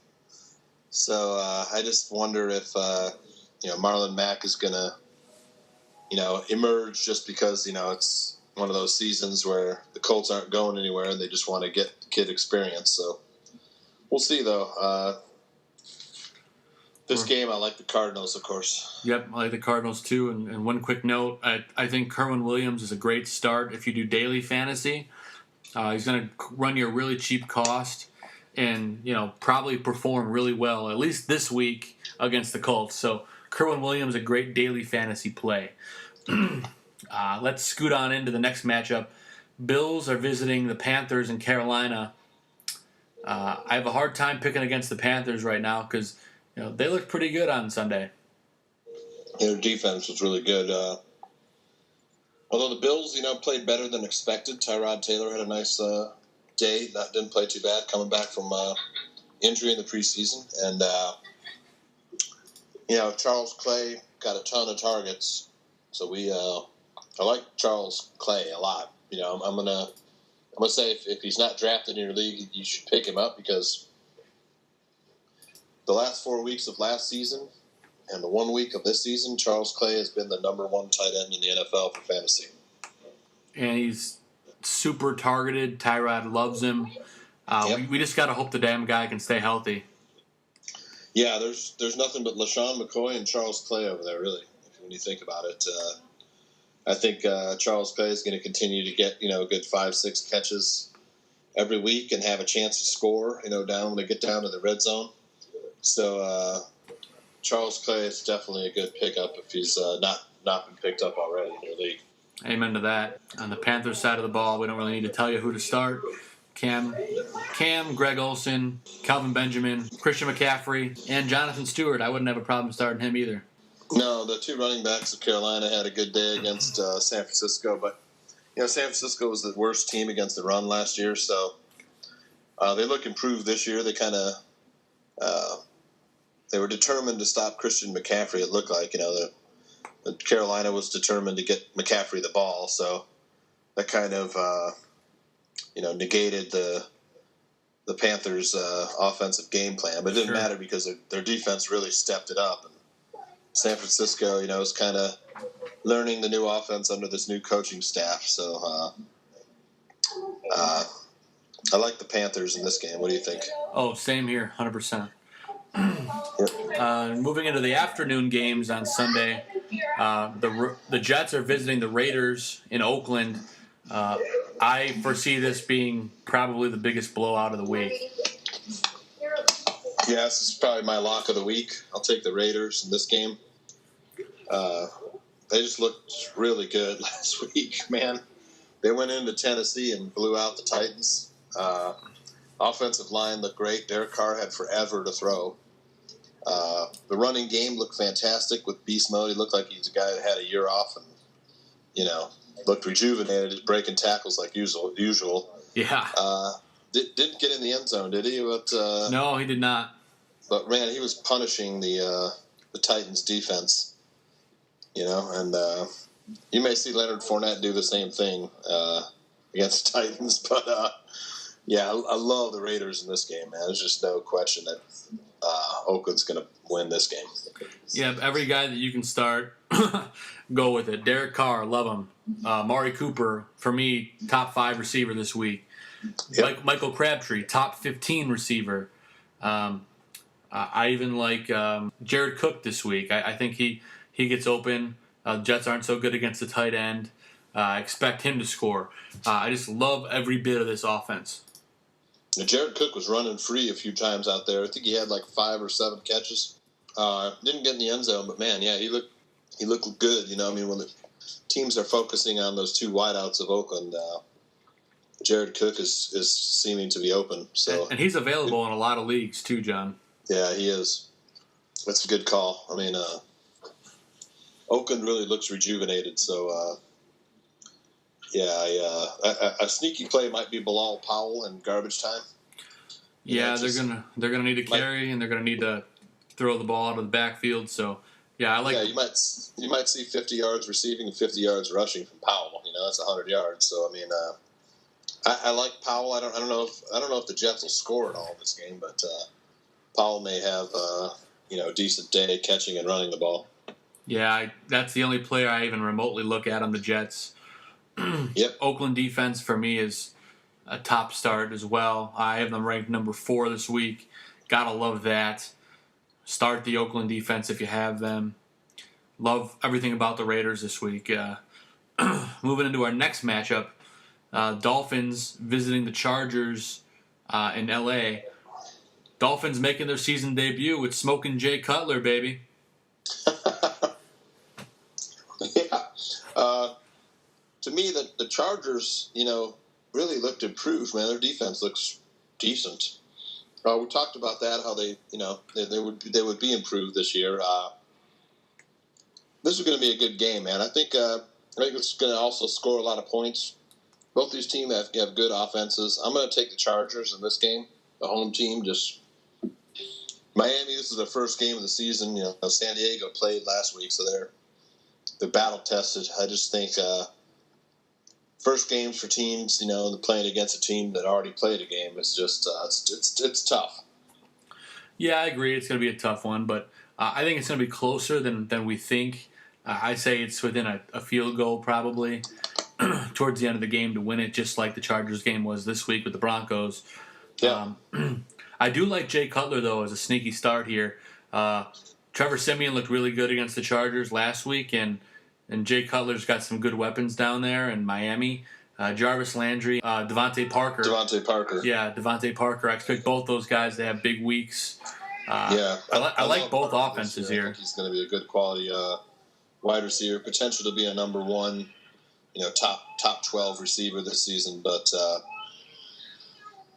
So I just wonder if Marlon Mack is going to emerge just because it's one of those seasons where the Colts aren't going anywhere and they just want to get the kid experience. So we'll see, though. This game, I like the Cardinals, of course. Yep, I like the Cardinals, too. And one quick note, I think Kerwin Williams is a great start if you do daily fantasy. He's going to run you a really cheap cost and, probably perform really well, at least this week, against the Colts. So Kerwin Williams, a great daily fantasy play. Let's scoot on into the next matchup. Bills are visiting the Panthers in Carolina. I have a hard time picking against the Panthers right now because they looked pretty good on Sunday. Their defense was really good. Although the Bills, played better than expected. Tyrod Taylor had a nice day. Didn't play too bad, coming back from injury in the preseason. And, Charles Clay got a ton of targets. So I like Charles Clay a lot. I'm gonna say if he's not drafted in your league, you should pick him up because the last 4 weeks of last season and the 1 week of this season, Charles Clay has been the number one tight end in the NFL for fantasy. And he's super targeted. Tyrod loves him. We just got to hope the damn guy can stay healthy. Yeah, there's nothing but LaShawn McCoy and Charles Clay over there, really, when you think about it. I think Charles Clay is going to continue to get, a good 5-6 catches every week and have a chance to score, down when they get down to the red zone. So Charles Clay is definitely a good pickup if he's not been picked up already in your league. Amen to that. On the Panthers side of the ball, we don't really need to tell you who to start. Cam, Greg Olsen, Calvin Benjamin, Christian McCaffrey, and Jonathan Stewart. I wouldn't have a problem starting him either. No, the two running backs of Carolina had a good day against San Francisco, but San Francisco was the worst team against the run last year, so they look improved this year. They kind of they were determined to stop Christian McCaffrey. It looked like Carolina was determined to get McCaffrey the ball, so that kind of negated the Panthers' offensive game plan. But it didn't matter because their defense really stepped it up. And San Francisco, is kind of learning the new offense under this new coaching staff. So I like the Panthers in this game. What do you think? Oh, same here, 100%. Moving into the afternoon games on Sunday, the Jets are visiting the Raiders in Oakland. I foresee this being probably the biggest blowout of the week. Yeah, this is probably my lock of the week. I'll take the Raiders in this game. They just looked really good last week, man. They went into Tennessee and blew out the Titans. Offensive line looked great. Derek Carr had forever to throw. The running game looked fantastic with beast mode. He looked like he's a guy that had a year off and, looked rejuvenated, breaking tackles like usual. Yeah. Didn't get in the end zone, did he? But no, he did not. But man, he was punishing the Titans defense. And you may see Leonard Fournette do the same thing against the Titans, but I love the Raiders in this game, man. There's just no question that Oakland's going to win this game. Yeah, every guy that you can start, go with it. Derek Carr, love him. Mari Cooper, for me, top 5 receiver this week. Yep. Michael Crabtree, top 15 receiver. I even like Jared Cook this week. I think he gets open. Jets aren't so good against the tight end. I expect him to score. I just love every bit of this offense. Now, Jared Cook was running free a few times out there. I think he had like 5 or 7 catches. Didn't get in the end zone, but man, yeah, he looked good. When the teams are focusing on those 2 wideouts of Oakland, Jared Cook is seeming to be open. So and he's available in a lot of leagues too, John. Yeah, he is. That's a good call. I mean, Oakland really looks rejuvenated. So a sneaky play might be Bilal Powell in garbage time. Yeah, they're gonna need to carry, and they're gonna need to throw the ball out of the backfield. So yeah, I like. Yeah, you might see 50 yards receiving and 50 yards rushing from Powell. That's 100 yards. So I mean, I like Powell. I don't know if the Jets will score at all in this game, but Powell may have a decent day catching and running the ball. Yeah, that's the only player I even remotely look at on the Jets. Yep. Oakland defense for me is a top start as well. I have them ranked number 4 this week. Gotta love that. Start the Oakland defense if you have them. Love everything about the Raiders this week. Moving into our next matchup, Dolphins visiting the Chargers in L.A. Dolphins making their season debut with smoking Jay Cutler, baby. Yeah. To me, the Chargers, really looked improved, man. Their defense looks decent. We talked about that, how they would be improved this year. This is going to be a good game, man. I think it's going to also score a lot of points. Both these teams have good offenses. I'm going to take the Chargers in this game, the home team. Just Miami, this is their first game of the season. San Diego played last week, so they're battle tested. I just think first games for teams, playing against a team that already played a game is just it's tough. Yeah, I agree. It's going to be a tough one, but I think it's going to be closer than we think. I say it's within a field goal probably towards the end of the game to win it, just like the Chargers game was this week with the Broncos. Yeah. I do like Jay Cutler, though, as a sneaky start here. Trevor Siemian looked really good against the Chargers last week, and Jay Cutler's got some good weapons down there in Miami. Jarvis Landry, Devontae Parker. Yeah, Devontae Parker. I expect both those guys to have big weeks. I like both offenses here. I think he's going to be a good quality wide receiver, potential to be a number 1, top 12 receiver this season. But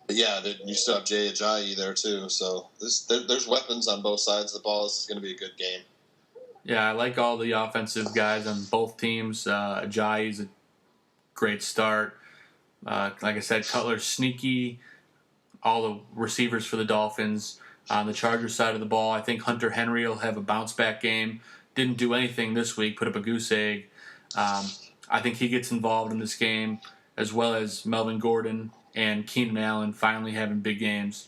you still have Jay Ajayi there too. So there's weapons on both sides of the ball. This is going to be a good game. Yeah, I like all the offensive guys on both teams. Ajayi's a great start. Like I said, Cutler's sneaky. All the receivers for the Dolphins. On the Chargers side of the ball, I think Hunter Henry will have a bounce-back game. Didn't do anything this week, put up a goose egg. I think he gets involved in this game, as well as Melvin Gordon and Keenan Allen finally having big games.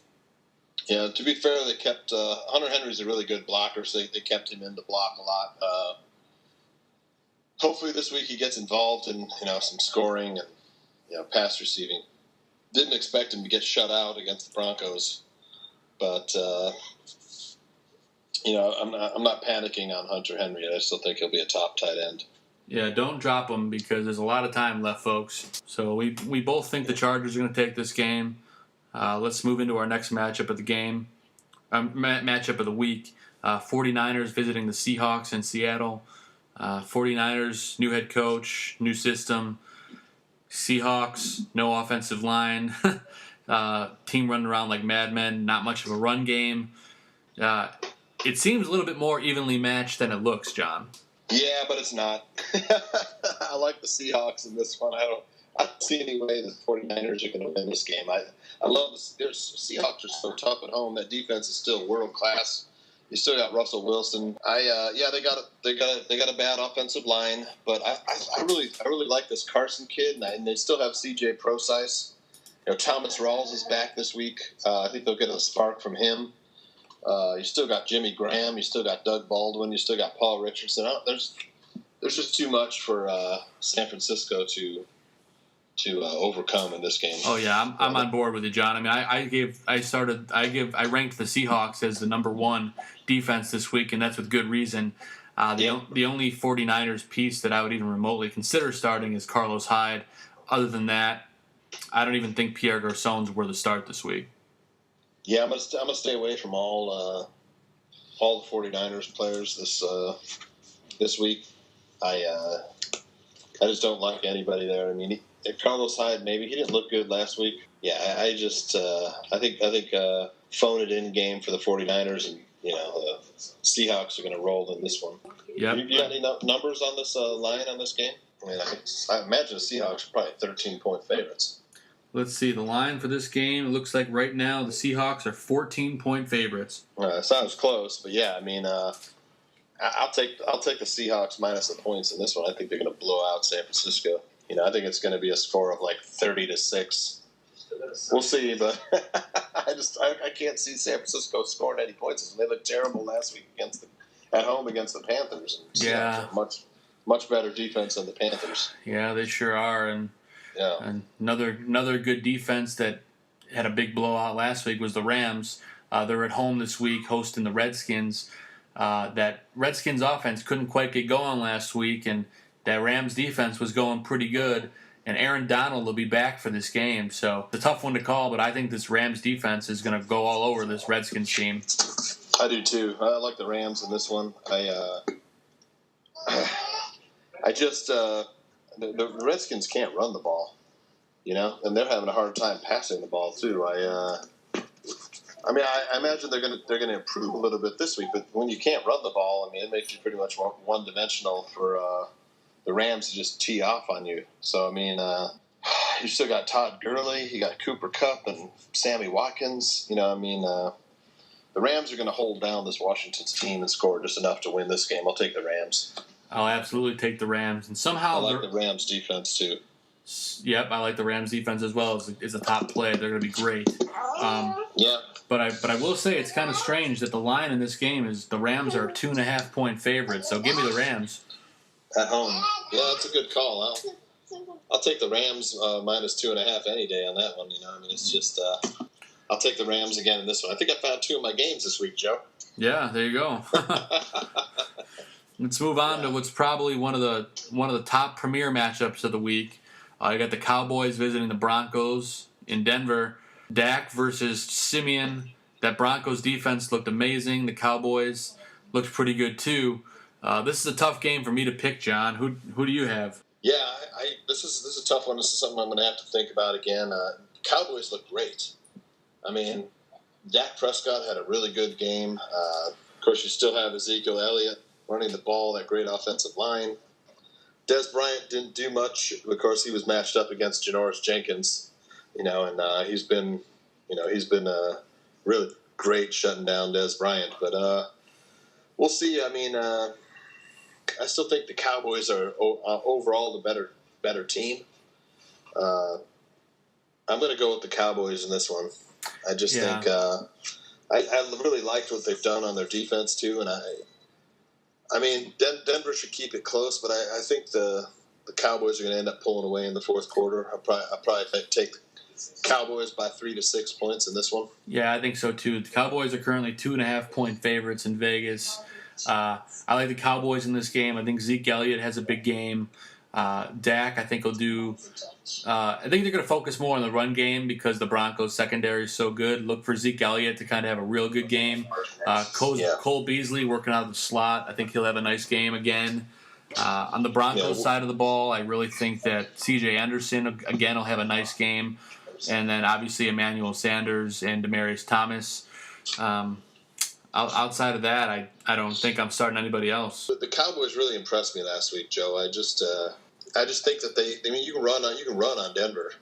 Yeah, to be fair, they kept Hunter Henry's a really good blocker, so they kept him in the block a lot. Hopefully this week he gets involved in some scoring and pass receiving. Didn't expect him to get shut out against the Broncos, but I'm not panicking on Hunter Henry. I still think he'll be a top tight end. Yeah, don't drop him because there's a lot of time left, folks. So we both think the Chargers are going to take this game. Let's move into our next matchup of the game, matchup of the week. 49ers visiting the Seahawks in Seattle. 49ers, new head coach, new system. Seahawks, no offensive line. team running around like madmen, not much of a run game. It seems a little bit more evenly matched than it looks, John. Yeah, but it's not. I like the Seahawks in this one. I don't see any way the 49ers are going to win this game. I love the Seahawks are so tough at home. That defense is still world class. You still got Russell Wilson. They got a bad offensive line, but I really like this Carson kid, and they still have C.J. Prosise. Thomas Rawls is back this week. I think they'll get a spark from him. You still got Jimmy Graham. You still got Doug Baldwin. You still got Paul Richardson. There's just too much for San Francisco to overcome in this game. Oh yeah, I'm on board with you, John. I mean, I ranked the Seahawks as the number one defense this week, and that's with good reason. The only 49ers piece that I would even remotely consider starting is Carlos Hyde. Other than that, I don't even think Pierre Garçon's were the start this week. Yeah, I'm gonna stay away from all the 49ers players this week. I just don't like anybody there. I mean, Carlos Hyde, maybe he didn't look good last week. Yeah, I think phone it in game for the 49ers, and the Seahawks are going to roll in this one. Yeah. You got any numbers on this line on this game? I mean, I imagine the Seahawks are probably 13-point favorites. Let's see the line for this game. It looks like right now the Seahawks are 14-point favorites. Sounds close, but yeah, I mean, I'll take the Seahawks minus the points in this one. I think they're going to blow out San Francisco. I think it's going to be a score of like 30-6. We'll see, but I can't see San Francisco scoring any points. They looked terrible last week at home against the Panthers. And yeah, much better defense than the Panthers. Yeah, they sure are, and another good defense that had a big blowout last week was the Rams. They're at home this week hosting the Redskins. That Redskins offense couldn't quite get going last week, and that Rams defense was going pretty good. And Aaron Donald will be back for this game, so it's a tough one to call, but I think this Rams defense is going to go all over this Redskins team. I do too. I like the Rams in this one. The Redskins can't run the ball, and they're having a hard time passing the ball too. I imagine they're going to improve a little bit this week, but when you can't run the ball, I mean, it makes you pretty much one-dimensional for the Rams to just tee off on you. So I mean, you still got Todd Gurley, you got Cooper Kupp and Sammy Watkins. The Rams are going to hold down this Washington's team and score just enough to win this game. I'll take the Rams. I'll absolutely take the Rams, and somehow I like the Rams defense too. Yep, I like the Rams defense as well. It's a top play. They're going to be great. Yeah. But I will say it's kind of strange that the line in this game is the Rams are 2.5-point favorites. So give me the Rams at home. Yeah, that's a good call. I'll take the Rams minus 2.5 any day on that one. It's just I'll take the Rams again in this one. I think I found 2 of my games this week, Joe. Yeah, there you go. Let's move on to what's probably one of the top premier matchups of the week. You got the Cowboys visiting the Broncos in Denver. Dak versus Simeon. That Broncos defense looked amazing. The Cowboys looked pretty good too. This is a tough game for me to pick, John. Who do you have? Yeah, this is a tough one. This is something I'm going to have to think about again. Cowboys look great. I mean, Dak Prescott had a really good game. Of course, you still have Ezekiel Elliott running the ball, that great offensive line. Des Bryant didn't do much. Of course, he was matched up against Janoris Jenkins, and he's been really great shutting down Des Bryant. But we'll see. I mean, I still think the Cowboys are overall the better team. I'm going to go with the Cowboys in this one. I just think I really liked what they've done on their defense too, and I mean, Denver should keep it close, but I think the Cowboys are going to end up pulling away in the fourth quarter. I'll probably take the Cowboys by 3 to 6 points in this one. Yeah, I think so too. The Cowboys are currently 2.5-point favorites in Vegas. I like the Cowboys in this game. I think Zeke Elliott has a big game. Dak, I think, will do. I think they're going to focus more on the run game because the Broncos secondary is so good. Look for Zeke Elliott to kind of have a real good game. Cole Beasley working out of the slot. I think he'll have a nice game again. On the Broncos side of the ball, I really think that C.J. Anderson, again, will have a nice game. and then obviously Emmanuel Sanders and Demaryius Thomas. Outside of that, I don't think I'm starting anybody else. The Cowboys really impressed me last week, Joe. I just think that you can run on Denver.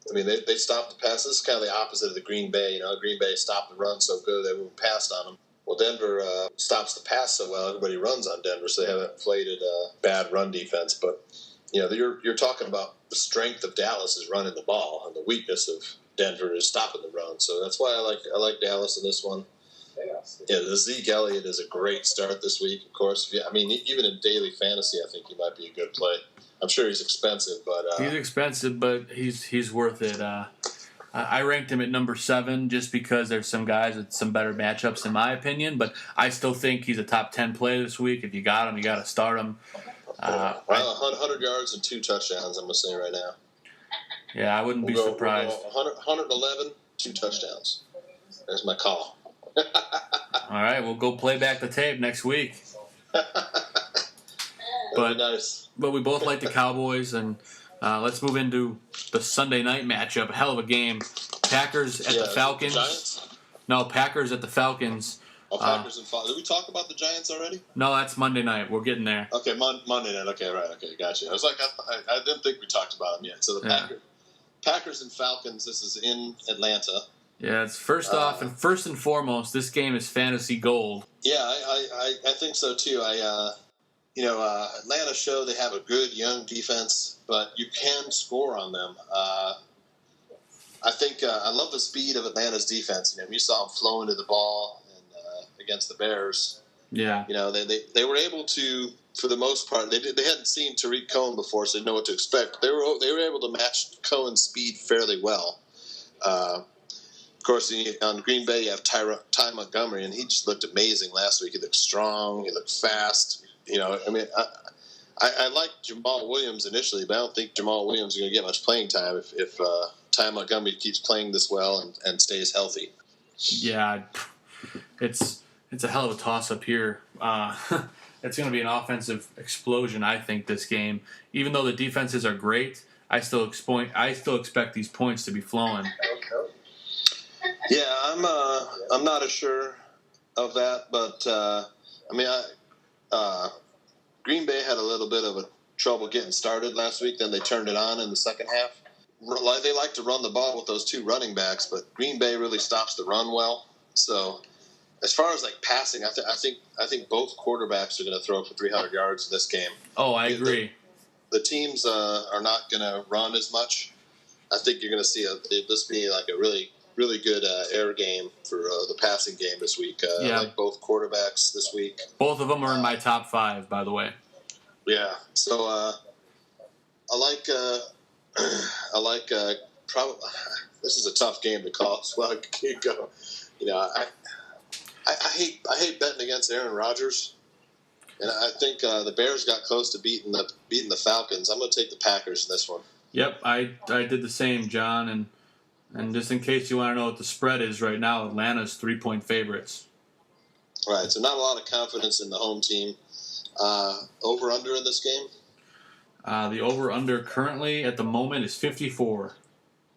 I mean, they stopped the pass. This is kind of the opposite of the Green Bay. Green Bay stopped the run so good they moved past on them. Well, Denver stops the pass so well, everybody runs on Denver, so they haven't inflated a bad run defense. But you're talking about the strength of Dallas is running the ball, and the weakness of Denver is stopping the run. So that's why I like Dallas in this one. Yeah, the Zeke Elliott is a great start this week. Of course, even in daily fantasy, I think he might be a good play. I'm sure he's expensive, but he's worth it. I ranked him at number 7 just because there's some guys with some better matchups in my opinion, but I still think he's a top 10 play this week. If you got him, you got to start him. 100 yards and 2 touchdowns, I'm going to say right now. Yeah, I wouldn't be surprised. 111, 2 touchdowns. There's my call. All right, we'll go play back the tape next week. But nice. But we both like the Cowboys, and let's move into the Sunday night matchup. A hell of a game. Packers at the Falcons. Giants? No, Packers at the Falcons. Oh, Packers and Falcons. Did we talk about the Giants already? No, that's Monday night. We're getting there. Okay, Monday night. Okay, right. Okay, gotcha. I was like, I didn't think we talked about them yet. So the Packers and Falcons. This is in Atlanta. Yeah, it's first and foremost, this game is fantasy gold. Yeah, I think so too. Atlanta show they have a good young defense, but you can score on them. I think I love the speed of Atlanta's defense. You saw them flow into the ball against the Bears. Yeah. They were able to, for the most part, they hadn't seen Tariq Cohen before, so they didn't know what to expect. They were able to match Cohen's speed fairly well. Of course, on Green Bay, you have Ty Montgomery, and he just looked amazing last week. He looked strong. He looked fast. I liked Jamal Williams initially, but I don't think Jamal Williams is going to get much playing time if Ty Montgomery keeps playing this well and stays healthy. Yeah, it's a hell of a toss-up here. It's going to be an offensive explosion, I think, this game. Even though the defenses are great, I still expect these points to be flowing. Yeah, I'm not as sure of that, but Green Bay had a little bit of a trouble getting started last week. Then they turned it on in the second half. They like to run the ball with those 2 running backs, but Green Bay really stops the run well. So as far as passing, I think both quarterbacks are going to throw for 300 yards in this game. Oh, I agree. The teams are not going to run as much. I think you're going to see this be like a really good air game for the passing game this week. I like both quarterbacks this week. Both of them are in my top 5, by the way. Yeah, so I like probably this is a tough game to call. So I can't go. I hate betting against Aaron Rodgers, and I think the Bears got close to beating the Falcons. I'm going to take the Packers in this one. Yep, I did the same, John, and just in case you want to know what the spread is right now, Atlanta's 3-point favorites. Right, so not a lot of confidence in the home team. Over-under in this game? The over-under currently at the moment is 54.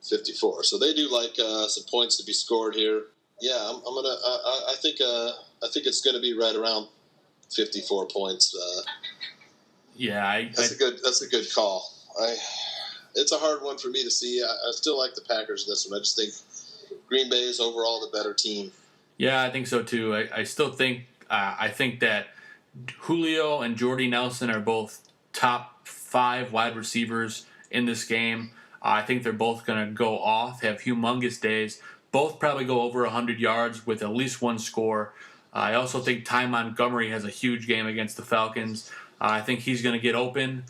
54. So they do like some points to be scored here. Yeah, I'm gonna. I think it's gonna be right around 54 points. That's a good call. It's a hard one for me to see. I still like the Packers in this one. I just think Green Bay is overall the better team. Yeah, I think so too. I still think I think that Julio and Jordy Nelson are both top 5 wide receivers in this game. I think they're both going to go off, have humongous days. Both probably go over 100 yards with at least 1 score. I also think Ty Montgomery has a huge game against the Falcons. I think he's going to get open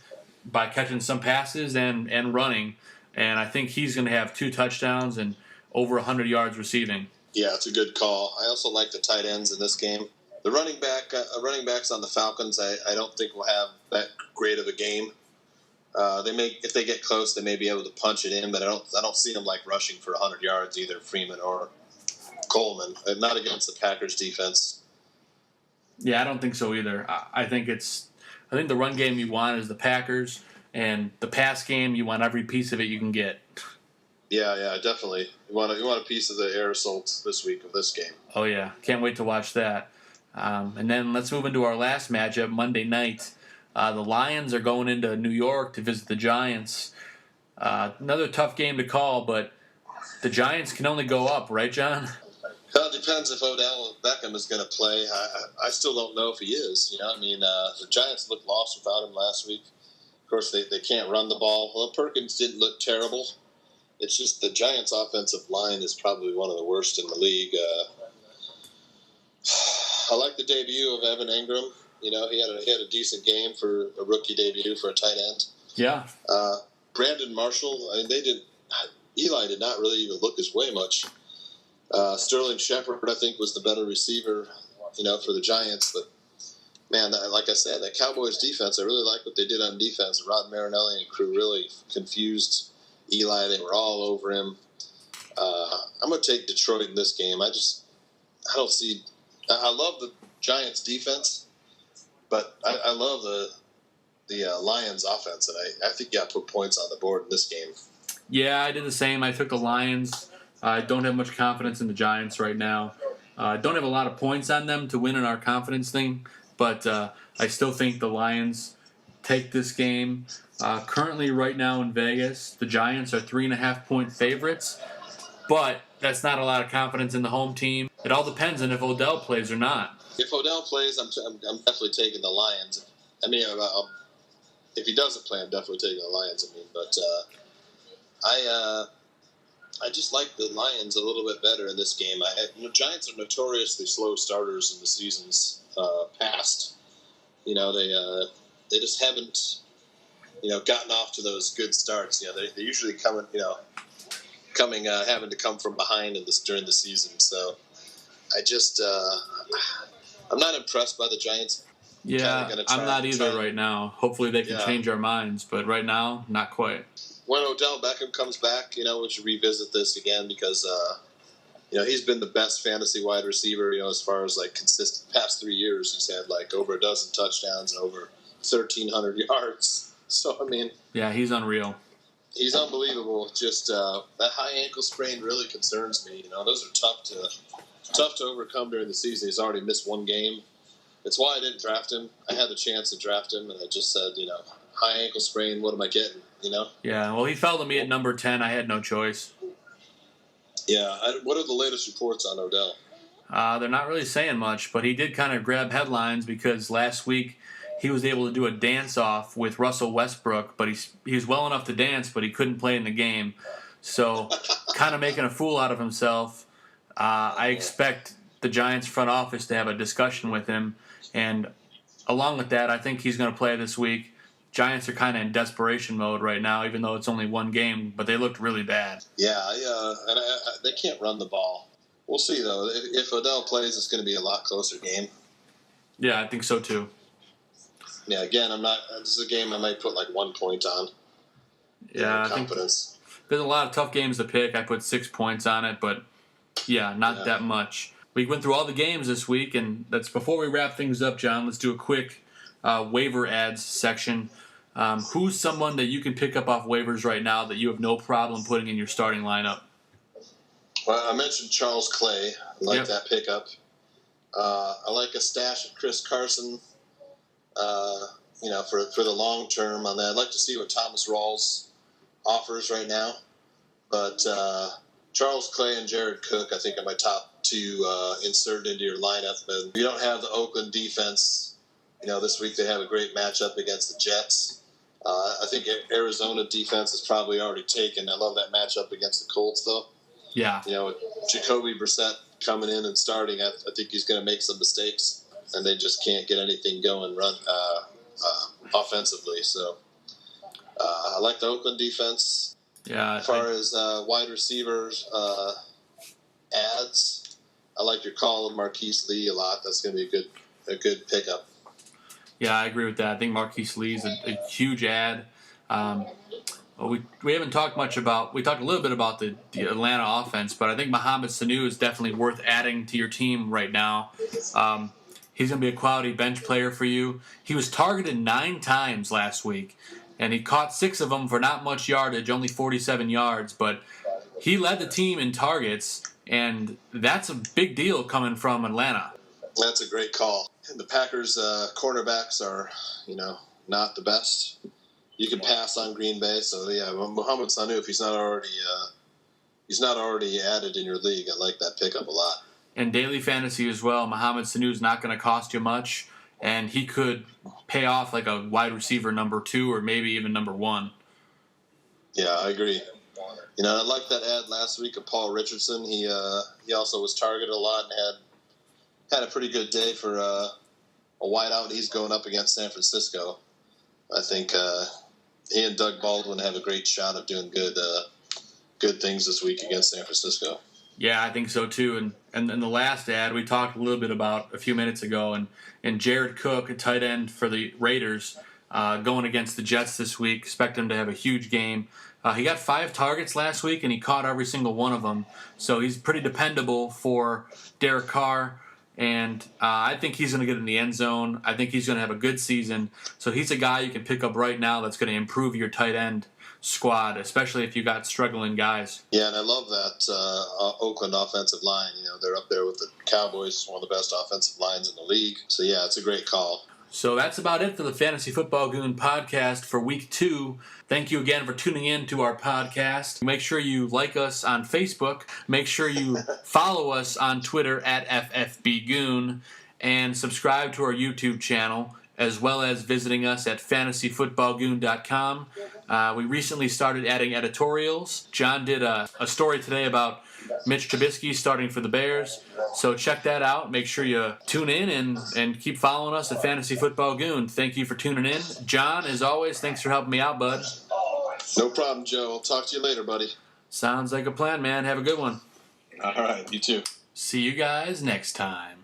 by catching some passes and running. And I think he's going to have 2 touchdowns and over 100 yards receiving. Yeah, it's a good call. I also like the tight ends in this game. The running backs on the Falcons, I don't think will have that great of a game. If they get close, they may be able to punch it in, but I don't see them rushing for 100 yards either, Freeman or Coleman. Not against the Packers defense. Yeah, I don't think so either. I think the run game you want is the Packers, and the pass game you want every piece of it you can get. Yeah, definitely. You want a piece of the air assault this week of this game. Oh, yeah. Can't wait to watch that. And then let's move into our last matchup, Monday night. The Lions are going into New York to visit the Giants. Another tough game to call, but the Giants can only go up, right, John? Well, it depends if Odell Beckham is going to play. I still don't know if he is. The Giants looked lost without him last week. Of course, they can't run the ball. Well, Perkins didn't look terrible. It's just the Giants' offensive line is probably one of the worst in the league. I like the debut of Evan Ingram. He had a decent game for a rookie debut for a tight end. Yeah. Brandon Marshall. Eli did not really even look his way much. Sterling Shepard, I think, was the better receiver, for the Giants. But man, like I said, that Cowboys defense, I really like what they did on defense. Rod Marinelli and crew really confused Eli. They were all over him. I'm going to take Detroit in this game. I don't see. I love the Giants defense, but I love the Lions offense, and I think you got to put points on the board in this game. Yeah, I did the same. I took the Lions. I don't have much confidence in the Giants right now. Don't have a lot of points on them to win in our confidence thing, but I still think the Lions take this game. Currently, right now in Vegas, the Giants are 3.5-point favorites, but that's not a lot of confidence in the home team. It all depends on if Odell plays or not. If Odell plays, I'm definitely taking the Lions. If he doesn't play, I'm definitely taking the Lions. But I just like the Lions a little bit better in this game. Giants are notoriously slow starters in the seasons past. They just haven't gotten off to those good starts. They usually having to come from behind during the season. So I'm not impressed by the Giants. Yeah, I'm not either right now. Hopefully they can change our minds, but right now, not quite. When Odell Beckham comes back, we should revisit this again because, he's been the best fantasy wide receiver, as far as consistent past 3 years. He's had over a dozen touchdowns and over 1,300 yards. So, yeah, he's unreal. He's unbelievable. Just that high ankle sprain really concerns me. Those are tough to overcome during the season. He's already missed one game. It's why I didn't draft him. I had the chance to draft him, and I just said, high ankle sprain, what am I getting, Yeah, well, he fell to me at number 10. I had no choice. Yeah, what are the latest reports on Odell? They're not really saying much, but he did kind of grab headlines because last week he was able to do a dance-off with Russell Westbrook, but he was well enough to dance, but he couldn't play in the game. So kind of making a fool out of himself. I expect the Giants front office to have a discussion with him, and along with that, I think he's going to play this week. Giants are kind of in desperation mode right now, even though it's only one game, but they looked really bad. Yeah, and they can't run the ball. We'll see, though. If Odell plays, it's going to be a lot closer game. Yeah, I think so, too. Yeah, again, this is a game I might put 1 point on. Yeah, confidence. There's a lot of tough games to pick. I put 6 points on it, but yeah, not that much. We went through all the games this week, and that's before we wrap things up, John. Let's do a quick waiver ads section. Who's someone that you can pick up off waivers right now that you have no problem putting in your starting lineup? Well, I mentioned Charles Clay. I like that pickup. I like a stash of Chris Carson. For the long term on that. I'd like to see what Thomas Rawls offers right now, but Charles Clay and Jared Cook, I think, are my top two inserted into your lineup. And you don't have the Oakland defense. This week they have a great matchup against the Jets. I think Arizona defense is probably already taken. I love that matchup against the Colts, though. Yeah. With Jacoby Brissett coming in and starting, I think he's going to make some mistakes, and they just can't get anything going offensively. So I like the Oakland defense. Yeah. As far as wide receivers ads, I like your call of Marquise Lee a lot. That's going to be a good pickup. Yeah, I agree with that. I think Marquise Lee is a huge ad. We haven't talked much about. We talked a little bit about the Atlanta offense, but I think Mohamed Sanu is definitely worth adding to your team right now. He's going to be a quality bench player for you. He was targeted 9 times last week, and he caught 6 of them for not much yardage, only 47 yards. But he led the team in targets, and that's a big deal coming from Atlanta. That's a great call. And the Packers' cornerbacks are, not the best. You can pass on Green Bay, so yeah, Mohamed Sanu, if he's not already added in your league, I like that pickup a lot. And daily fantasy as well, Mohamed Sanu is not going to cost you much, and he could pay off like a wide receiver number 2 or maybe even number 1. Yeah, I agree. I like that ad last week of Paul Richardson. He also was targeted a lot and had a pretty good day for a wideout. He's going up against San Francisco. I think he and Doug Baldwin have a great shot of doing good things this week against San Francisco. Yeah, I think so too. And the last ad we talked a little bit about a few minutes ago, and Jared Cook, a tight end for the Raiders, going against the Jets this week. Expect him to have a huge game. He got 5 targets last week, and he caught every single one of them. So he's pretty dependable for Derek Carr. And I think he's going to get in the end zone. I think he's going to have a good season. So he's a guy you can pick up right now that's going to improve your tight end squad, especially if you got struggling guys. Yeah, and I love that Oakland offensive line. They're up there with the Cowboys, one of the best offensive lines in the league. So yeah, it's a great call. So that's about it for the Fantasy Football Goon podcast for week 2. Thank you again for tuning in to our podcast. Make sure you like us on Facebook. Make sure you follow us on Twitter at FFBGoon and subscribe to our YouTube channel, as well as visiting us at fantasyfootballgoon.com. We recently started adding editorials. John did a story today about Mitch Trubisky starting for the Bears. So check that out. Make sure you tune in and keep following us at Fantasy Football Goon. Thank you for tuning in. John, as always, thanks for helping me out, bud. No problem, Joe. I'll talk to you later, buddy. Sounds like a plan, man. Have a good one. All right, you too. See you guys next time.